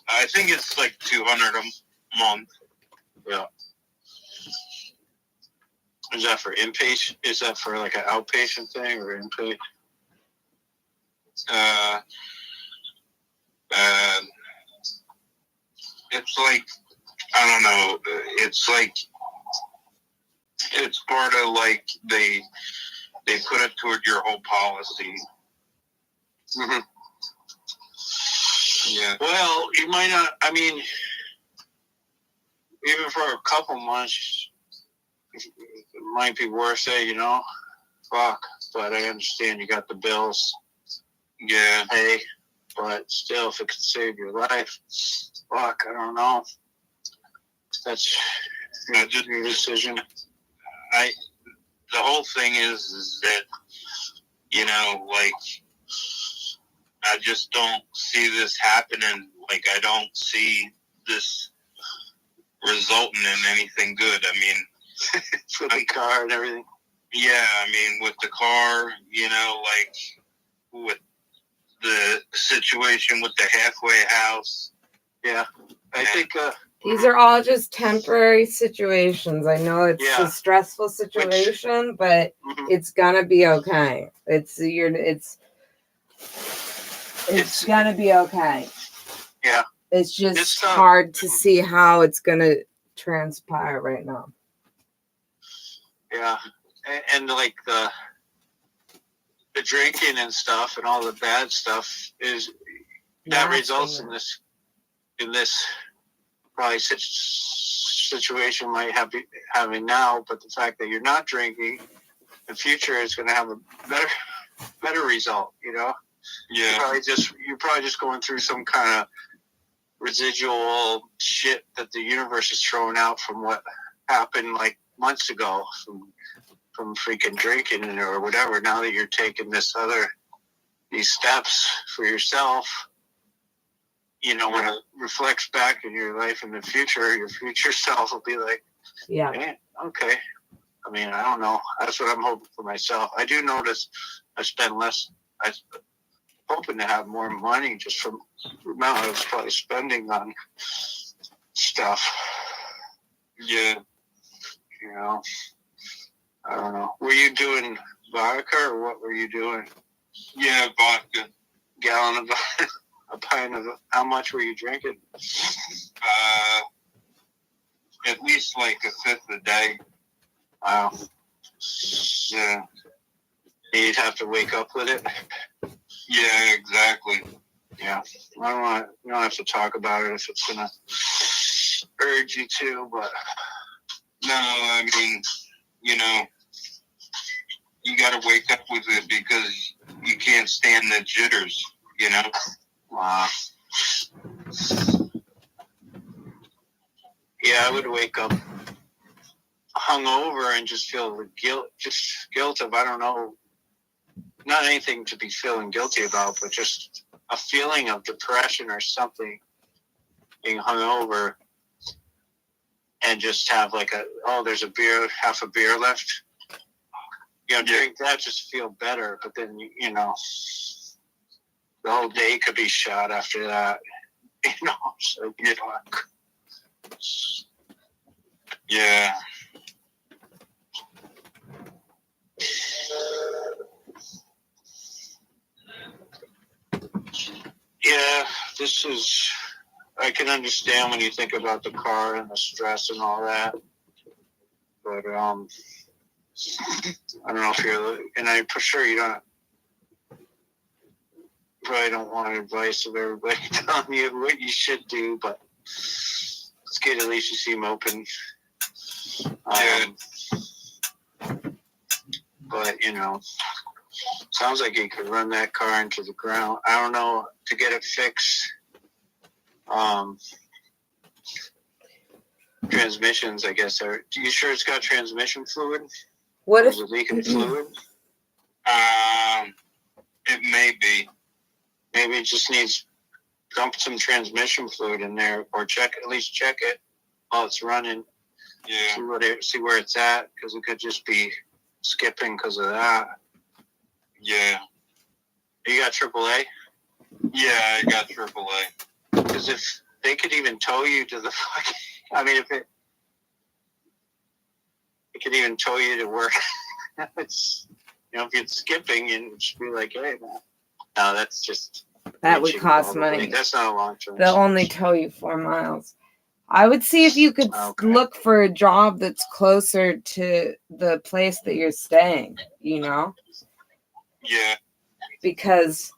I think it's like 200 a month. Yeah. Is that for inpatient? Is that for like an outpatient thing or inpatient? It's like, I don't know. It's like, it's part of like they put it toward your whole policy. Mm-hmm. Yeah. Well, you might not. I mean, even for a couple months, it might be worth it. You know, fuck. But I understand you got the bills. Yeah. Hey, but still, if it could save your life, fuck. I don't know. That's your decision. The whole thing is that, you know, like, I just don't see this happening. Like, I don't see this resulting in anything good. I mean, For the car and everything. yeah, I mean, with the car, you know, like, with the situation with the halfway house. Yeah. I think, These are all just temporary situations. I know it's Yeah. a stressful situation, but mhm. it's gonna be okay. It's gonna be okay. Yeah. It's just It's, hard to see how it's gonna transpire right now. Yeah. And like the drinking and stuff and all the bad stuff is that results in this probably situation you might have having now, but the fact that you're not drinking, the future is going to have a better result. You know, Yeah. you're probably just going through some kind of residual shit that the universe is throwing out from what happened like months ago from freaking drinking or whatever. Now that you're taking these steps for yourself, you know, when it reflects back in your life in the future, your future self will be like, Yeah. hey, okay. I mean, I don't know. That's what I'm hoping for myself. I do notice I spend less was hoping to have more money just from the amount I was probably spending on stuff. Yeah. You know, I don't know. Were you doing vodka or what were you doing? Yeah, vodka. Gallon of vodka, a pint of. How much were you drinking? At least like a fifth a day. Wow. Yeah. You'd have to wake up with it. Yeah, exactly. Yeah. I don't want. You don't have to talk about it if it's gonna urge you to, but. No, I mean, you know, you got to wake up with it because you can't stand the jitters, you know? Wow. Yeah, I would wake up hungover and just feel the guilt of, I don't know, not anything to be feeling guilty about, but just a feeling of depression or something, being hungover, and just have like there's a beer, half a beer left. You know, drink that, just feel better, but then, you know, the whole day could be shot after that. You know, so fuck. Yeah. Yeah, I can understand when you think about the car and the stress and all that. But, I don't know if and I'm for sure you probably don't want advice of everybody telling you what you should do, but it's good at least you seem open. But, you know, sounds like you could run that car into the ground. I don't know, to get it fixed. Transmissions, I guess. Are you sure it's got transmission fluid? What if Is it leaking fluid? It may be. Maybe it just needs dump some transmission fluid in there, or at least check it while it's running. Yeah. See where it's at, because it could just be skipping because of that. Yeah. You got AAA? Yeah, I got AAA. Because if they could even tow you to the fucking, I mean, if it could even tow you to work. It's, you know, if it's skipping and just be like, hey, man. No, that's just. that would cost probably. money? That's not a long term. They'll only tow you 4 miles. I would see if you could Okay. look for a job that's closer to the place that you're staying, you know? Yeah. Because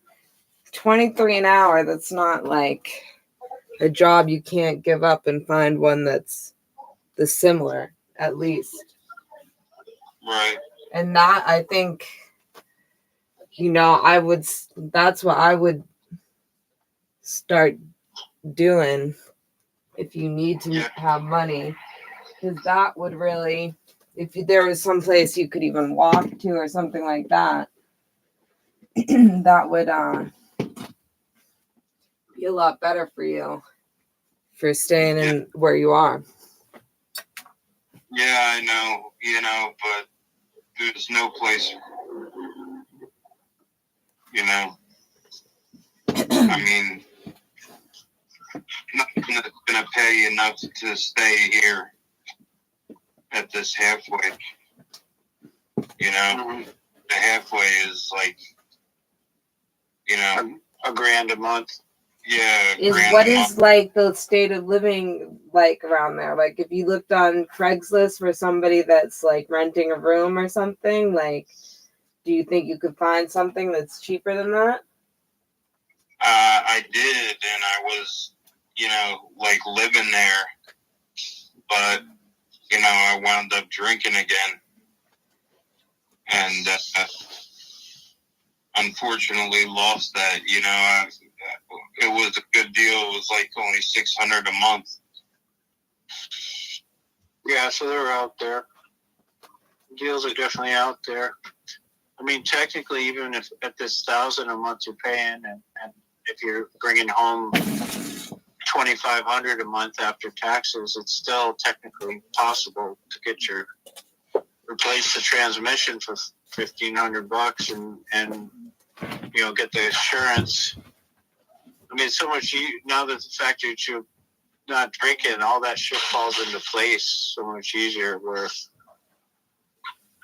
23 an hour, that's not like a job you can't give up and find one that's the similar, at least. Right. And that, I think, you know, that's what I would start doing if you need to have money, because that would really, if there was some place you could even walk to or something like that, that would be a lot better for you for staying in where you are. Yeah, I know, you know, but there's no place, you know. I mean, nothing that's going to pay enough to stay here at this halfway. You know, the halfway is like, you know, $1,000 a month. Yeah. What is like the state of living like around there? Like if you looked on Craigslist for somebody that's like renting a room or something, like do you think you could find something that's cheaper than that? I did, and I was, you know, like living there, but you know, I wound up drinking again, and unfortunately lost that. You know, it was a good deal. It was like only $600 a month. Yeah, so they're out there. Deals are definitely out there. I mean, technically, even if at this $1,000 a month you're paying, and if you're bringing home $2,500 a month after taxes, it's still technically possible to get your replace the transmission for $1,500 and get the insurance. I mean, so much now that the fact that you're not drinking, all that shit falls into place so much easier. Where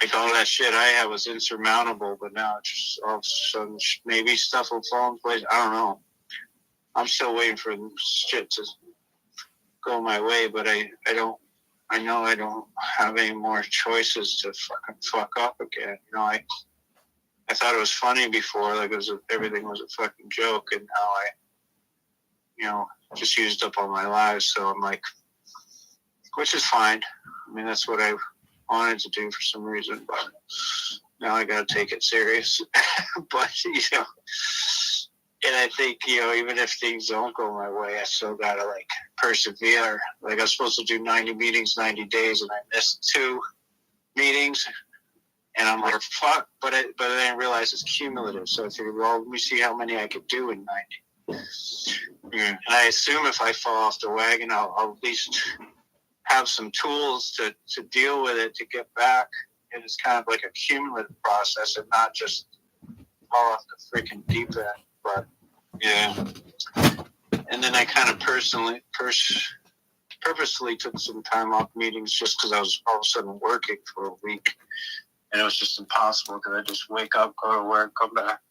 like all that shit I had was insurmountable, but now it's just all of a sudden maybe stuff will fall in place. I don't know. I'm still waiting for shit to go my way, but I know I don't have any more choices to fucking fuck up again. I thought it was funny before, like everything was a fucking joke, and now I just used up all my lives. So I'm like, which is fine. I mean, that's what I wanted to do for some reason, but now I got to take it serious. But and I think even if things don't go my way, I still gotta like persevere. Like I was supposed to do 90 meetings, 90 days, and I missed 2 meetings. And I'm like, fuck, but I didn't realize it's cumulative. So I figured, well, let me see how many I could do in 90. And I assume if I fall off the wagon, I'll at least have some tools to deal with it, to get back. And it's kind of like a cumulative process and not just fall off the freaking deep end. But, yeah. And then I kind of purposely took some time off meetings just because I was all of a sudden working for a week. And it was just impossible because I just wake up, go to work, come back.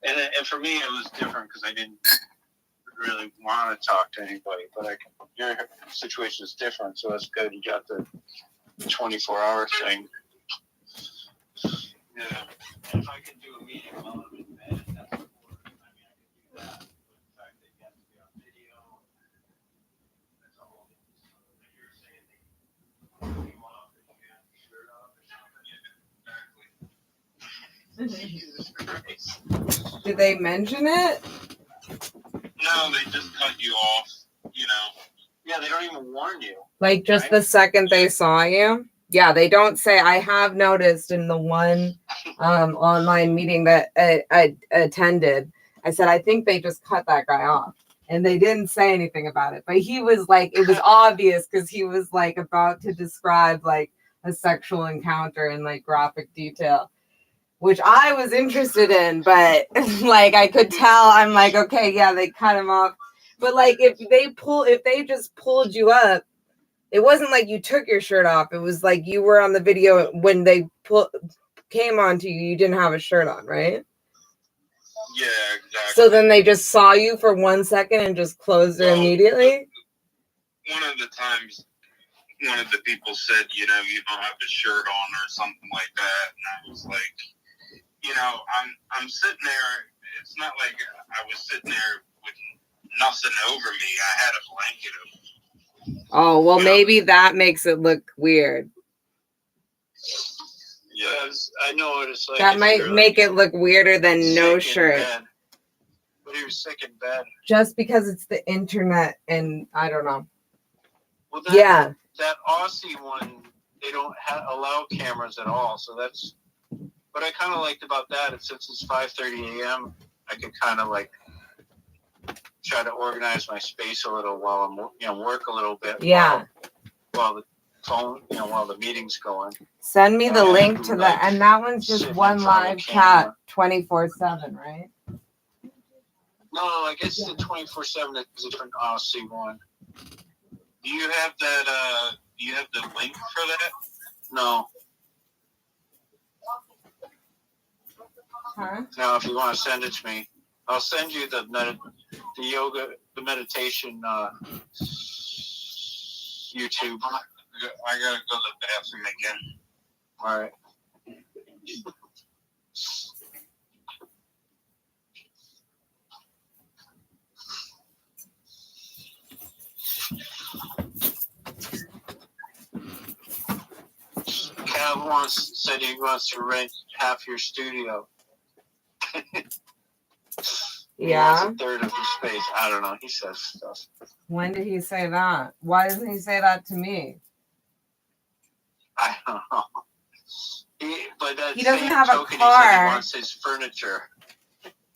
And for me, it was different because I didn't really want to talk to anybody. But your situation is different, so that's good. You got the 24-hour thing. Yeah. And if I could do a meeting while I'm in bed, that's important. I mean, I could do that. But the fact that you have to be on video, that's a whole thing. Like you were saying, you want to have your shirt off or something. Yeah, exactly. Jesus Christ. Did they mention it? No, they just cut you off, Yeah, they don't even warn you. Like just Right? the second they saw you? Yeah, they don't say. I have noticed in the one online meeting that I attended, I said, I think they just cut that guy off. And they didn't say anything about it. But he was like, it was obvious because he was like about to describe like a sexual encounter in like graphic detail, which I was interested in. But like I could tell, I'm like, okay, yeah, they cut him off. But like if they just pulled you up, it wasn't like you took your shirt off. It was like you were on the video when they came onto you. You didn't have a shirt on, right? Yeah, exactly. So then they just saw you for 1 second and just closed it immediately? One of the times, one of the people said, you don't have a shirt on or something like that. And I was like, I'm sitting there. It's not like I was sitting there with nothing over me. I had a blanket over. Oh, well, maybe that makes it look weird. Yes, I know what it's like. That might make it look weirder than no shirt. But he was sick in bed. Just because it's the internet and I don't know. Well, Yeah. That Aussie one, they don't allow cameras at all. So that's what I kind of liked about that. And since it's 5:30 a.m., I could kind of like try to organize my space a little while I'm, work a little bit. Yeah. While the phone, while the meeting's going. Send me the link to that. And that one's just one live chat 24/7, right? No, I guess the 24/7 is a different Aussie one. Do you have that? Do you have the link for that? No. Huh? Now, if you want to send it to me, I'll send you the meditation YouTube. I gotta go to the bathroom again. All right. Cav said he wants to rent half your studio. Yeah. A third of your space. I don't know. He says stuff. When did he say that? Why doesn't he say that to me? I don't know. He doesn't have a car. He said he wants his furniture.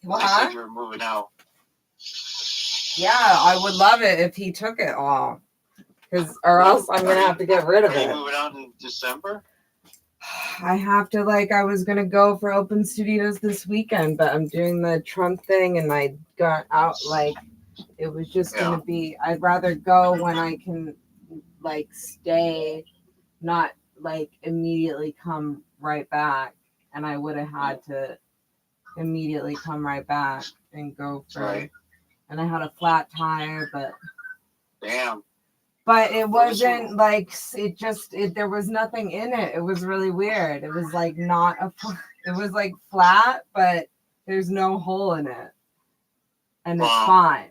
What? They said you were moving out. Yeah, I would love it if he took it all. Or else I'm going to have to get rid of Are you it. moving out in December? I have to I was gonna go for Open Studios this weekend, but I'm doing the Trump thing and I got out it was just gonna be I'd rather go when I can stay, not immediately come right back. And I would have had to immediately come right back and go for and I had a flat tire, but Damn. it wasn't there was nothing in it. It was really weird. It was not it was flat, but there's no hole in it. And it's fine.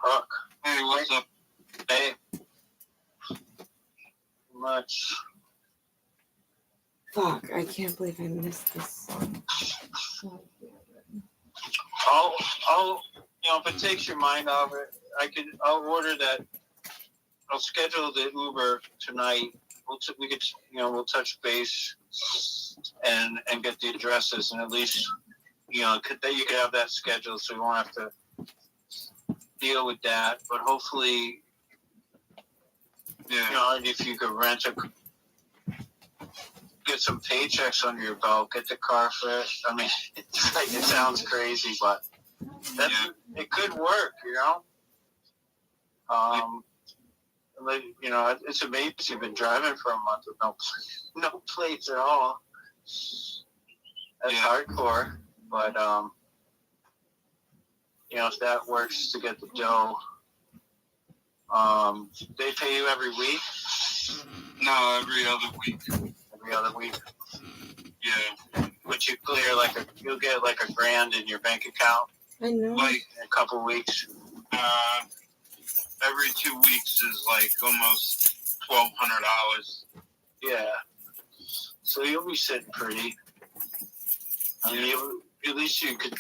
Fuck. Hey, what's up? Hey. Much. Fuck, I can't believe I missed this song. I'll if it takes your mind off it, I'll order that. I'll schedule the Uber tonight. We'll touch base and get the addresses, and at least that you could have that scheduled, so you won't have to deal with that. But hopefully, if you could get some paychecks under your belt, get the car fixed. I mean, it sounds crazy, but it could work, it's amazing you've been driving for a month with no plates at all. That's hardcore, but if that works to get the dough, they pay you every week. No, every other week. Every other week. Yeah. But you'll get $1,000 in your bank account. I know. In a couple weeks. Every 2 weeks is almost $1,200. Yeah. So you'll be sitting pretty. I mean, at least you could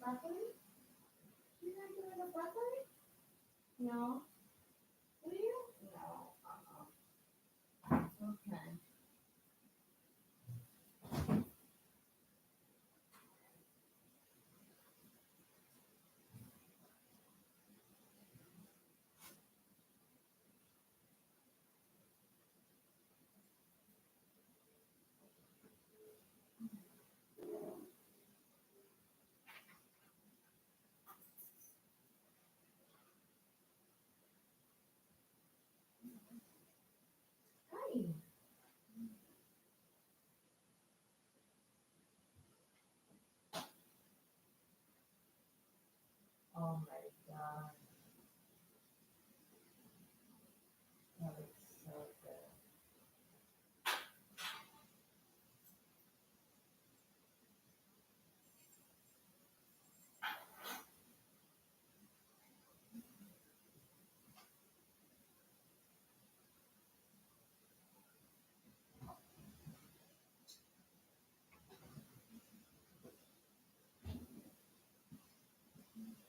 Broccoli? You not doing a broccoli? No. Will you? No. Okay. Hi. Oh my god. That looks so good.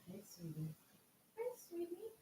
Hey, sweetie. Hi, sweetie.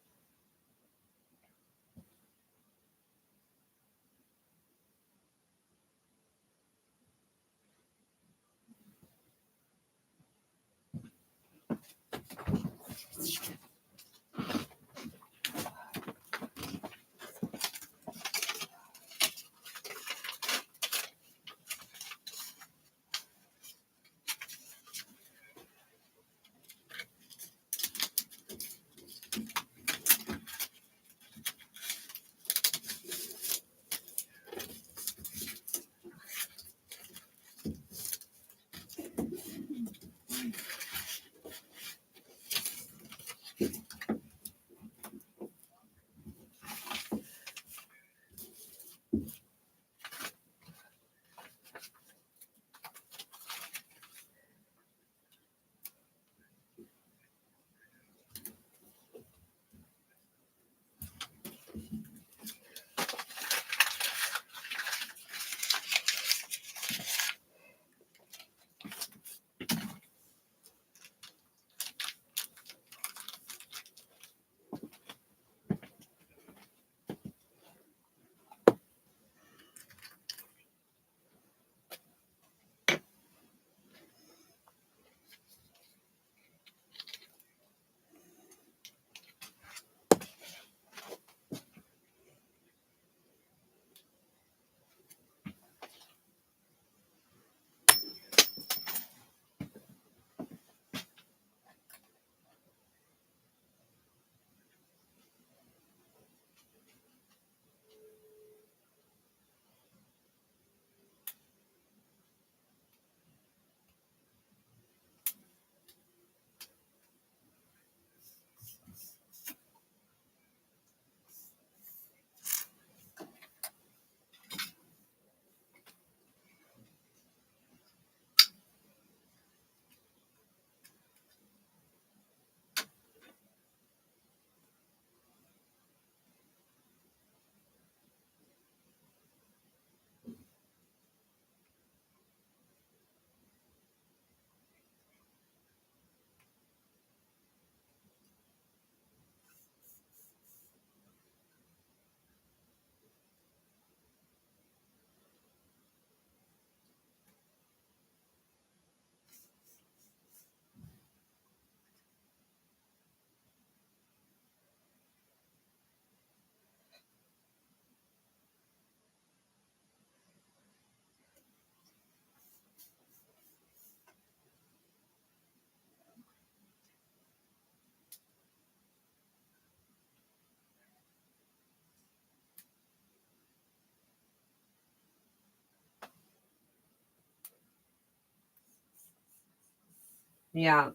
Yeah.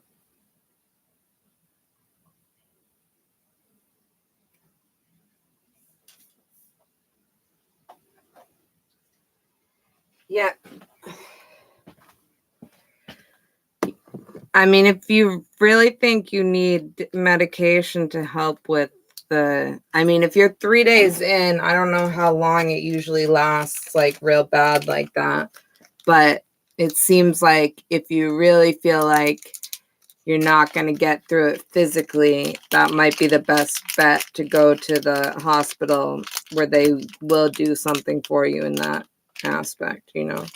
Yeah. I mean, if you really think you need medication to help with if you're 3 days in, I don't know how long it usually lasts, like real bad like that. But it seems like if you really feel like you're not going to get through it physically, that might be the best bet to go to the hospital where they will do something for you in that aspect, you know.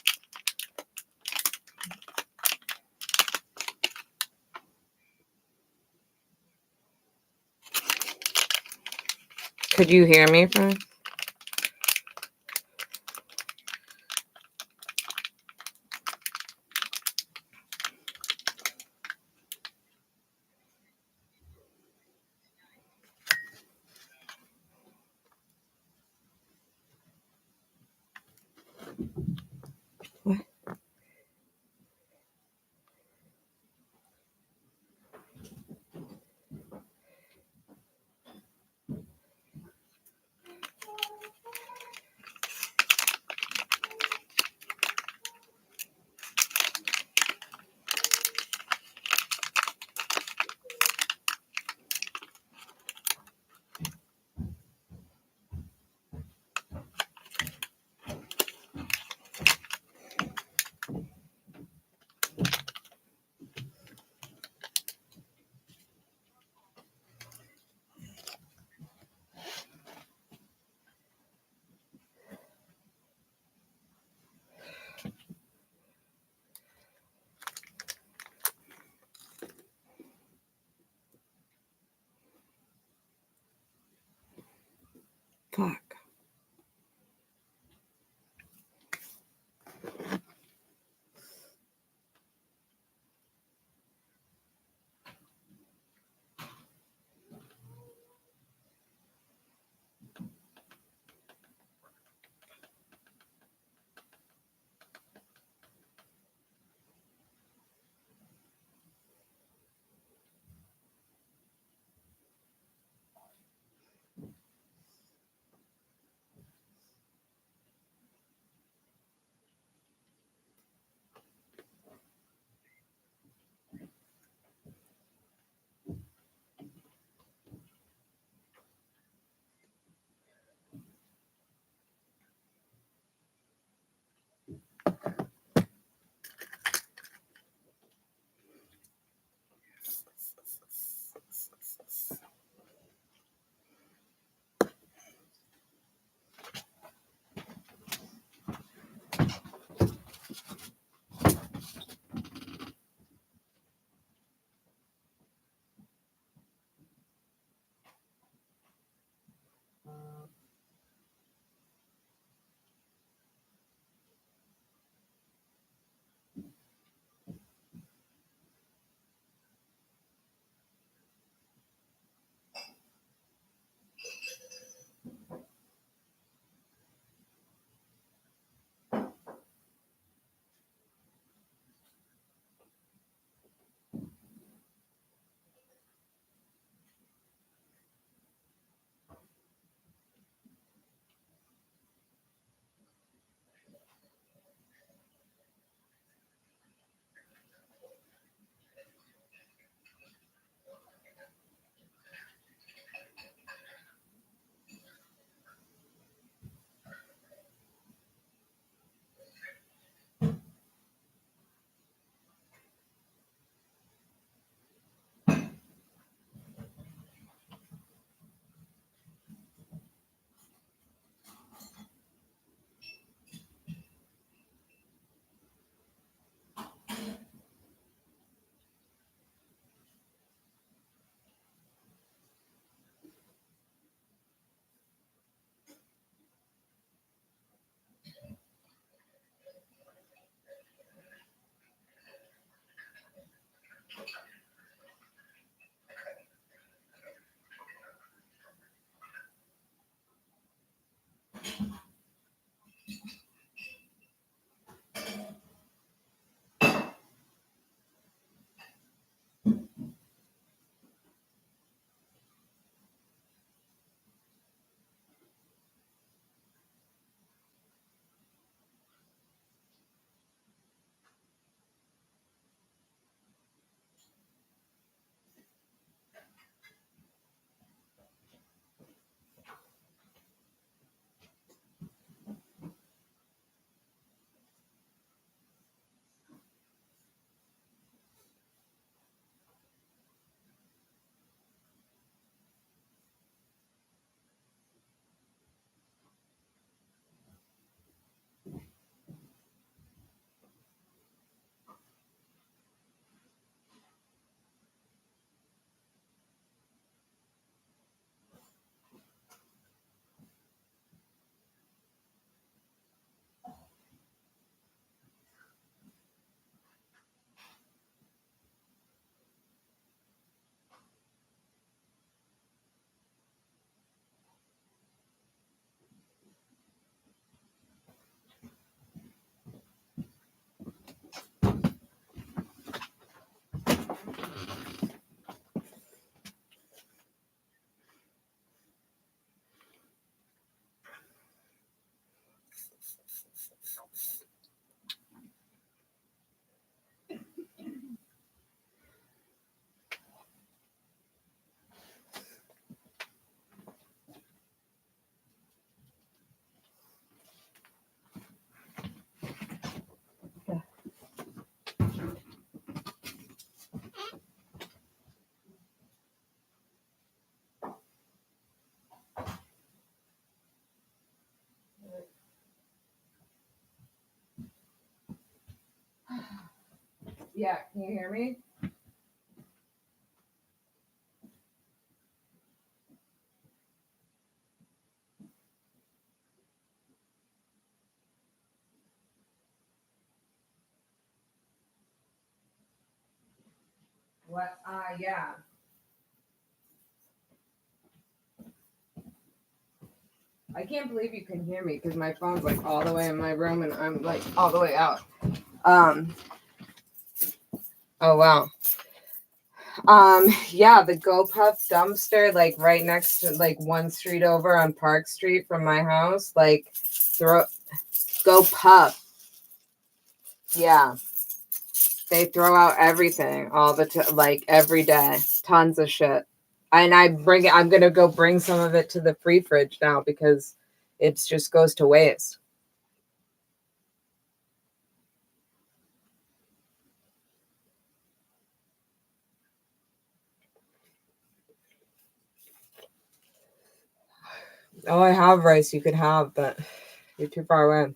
Could you hear me, Frank? What? Yeah, can you hear me? What? Yeah. I can't believe you can hear me because my phone's like all the way in my room and I'm like all the way out. Oh wow. Yeah, the GoPuff dumpster, like right next to like one street over on Park Street from my house, like GoPuff. Yeah. They throw out everything all the time, like every day. Tons of shit. And I'm gonna go bring some of it to the free fridge now because it just goes to waste. Oh, I have rice you could have, but you're too far away.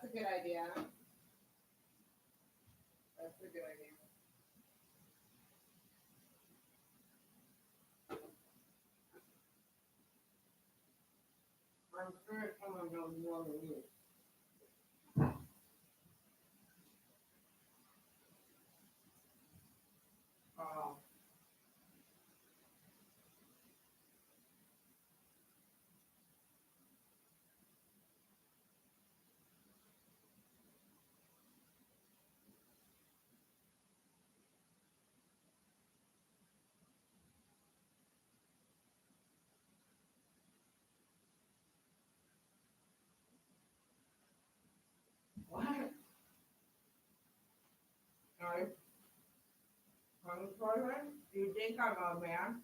a good idea. That's a good idea. I'm sure someone knows more than you. Oh. What? Sorry. Unemployment? Do you think I'm a man?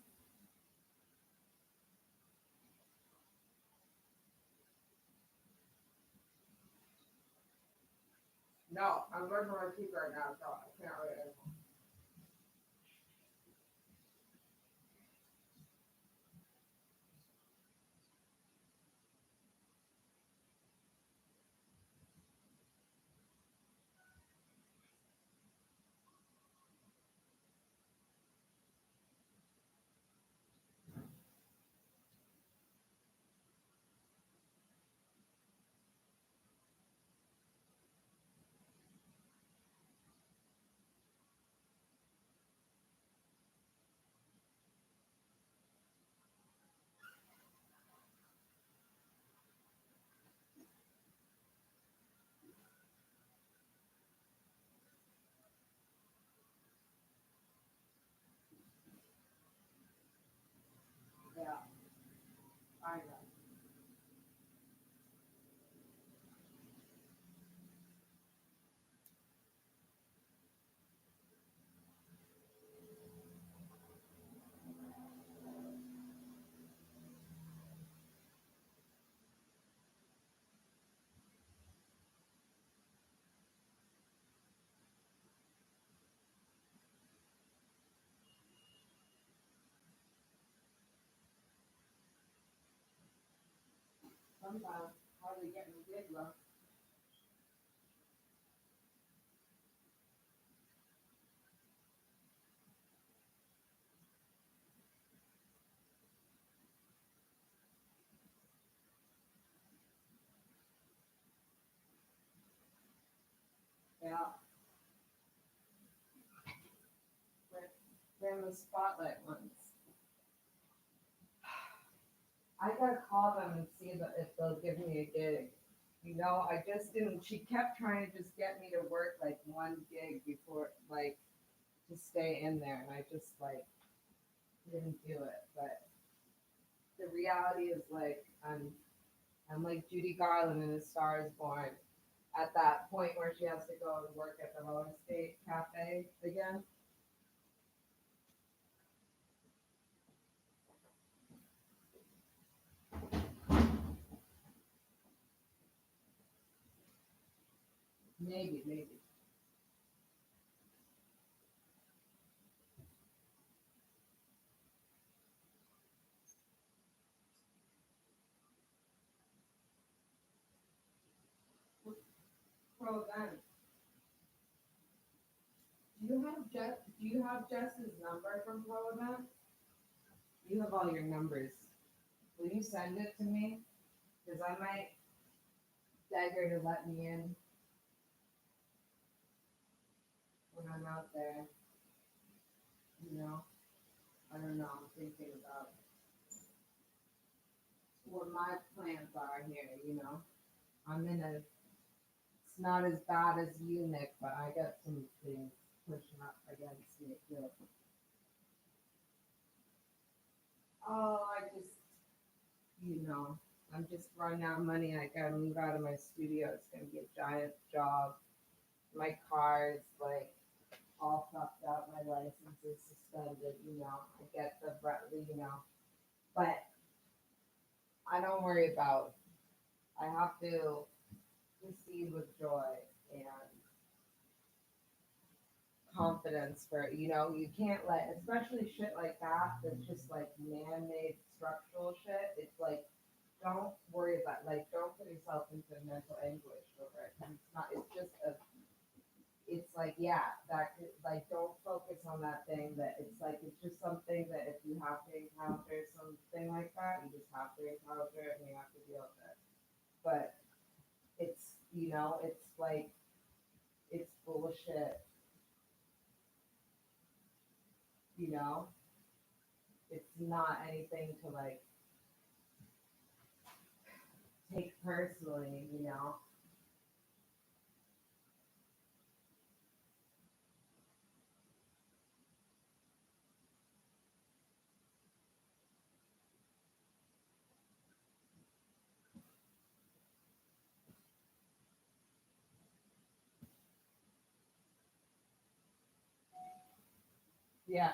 No, I'm working my teeth right now, so I can't really. Yeah, I know. Sometimes hardly getting big though. Yeah. They're the spotlight ones. I gotta call them and see if they'll give me a gig. You know, I just didn't. She kept trying to just get me to work like one gig before, like, to stay in there, and I just like didn't do it. But the reality is like I'm like Judy Garland in A Star Is Born. At that point where she has to go and work at the roller skate cafe again. Maybe. Pro event. Do you have Jess's number from Pro Event? You have all your numbers. Will you send it to me? Because I might beg her to let me in when I'm out there. You know, I don't know. I'm thinking about what my plans are here. You know, I'm in a. It's not as bad as you, Nick, but I got some things pushing up against me too. Oh, you know, I'm just running out of money. I gotta move out of my studio. It's gonna be a giant job. My car is like all fucked up. My license is suspended. You know, I get you know, but I don't worry about. I have to proceed with joy and confidence for, you know, you can't let, especially shit like that that's just like man-made structural shit. It's like don't worry about, like, don't put yourself into mental anguish over it. 'Cause it's not, it's just a, it's like, yeah, that could, like, don't focus on that thing that it's like, it's just something that if you have to encounter something like that, you just have to encounter it and you have to deal with it. But it's, you know, it's like, it's bullshit, you know? It's not anything to like take personally, you know? Yeah.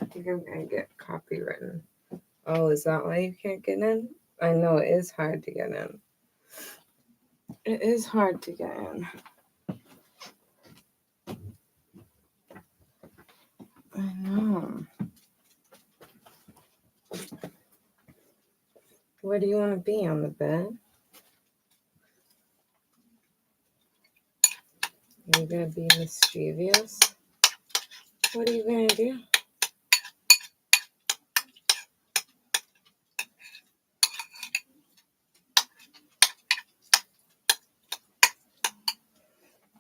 I think I'm gonna get copywritten. Oh, is that why you can't get in? I know it is hard to get in. It is hard to get in. I know. Where do you want to be? On the bed? Are you gonna be mischievous? What are you gonna do?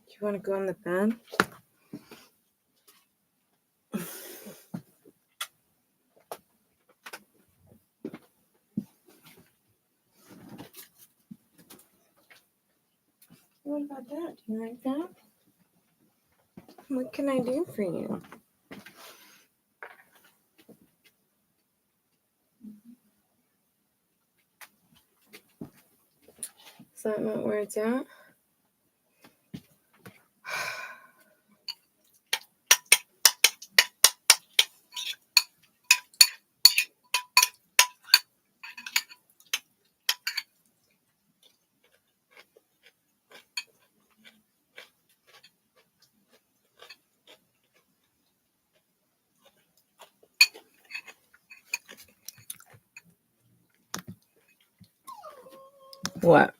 You want to go on the bed? What about that? Do you like that? What can I do for you? Is that not where it's at? What?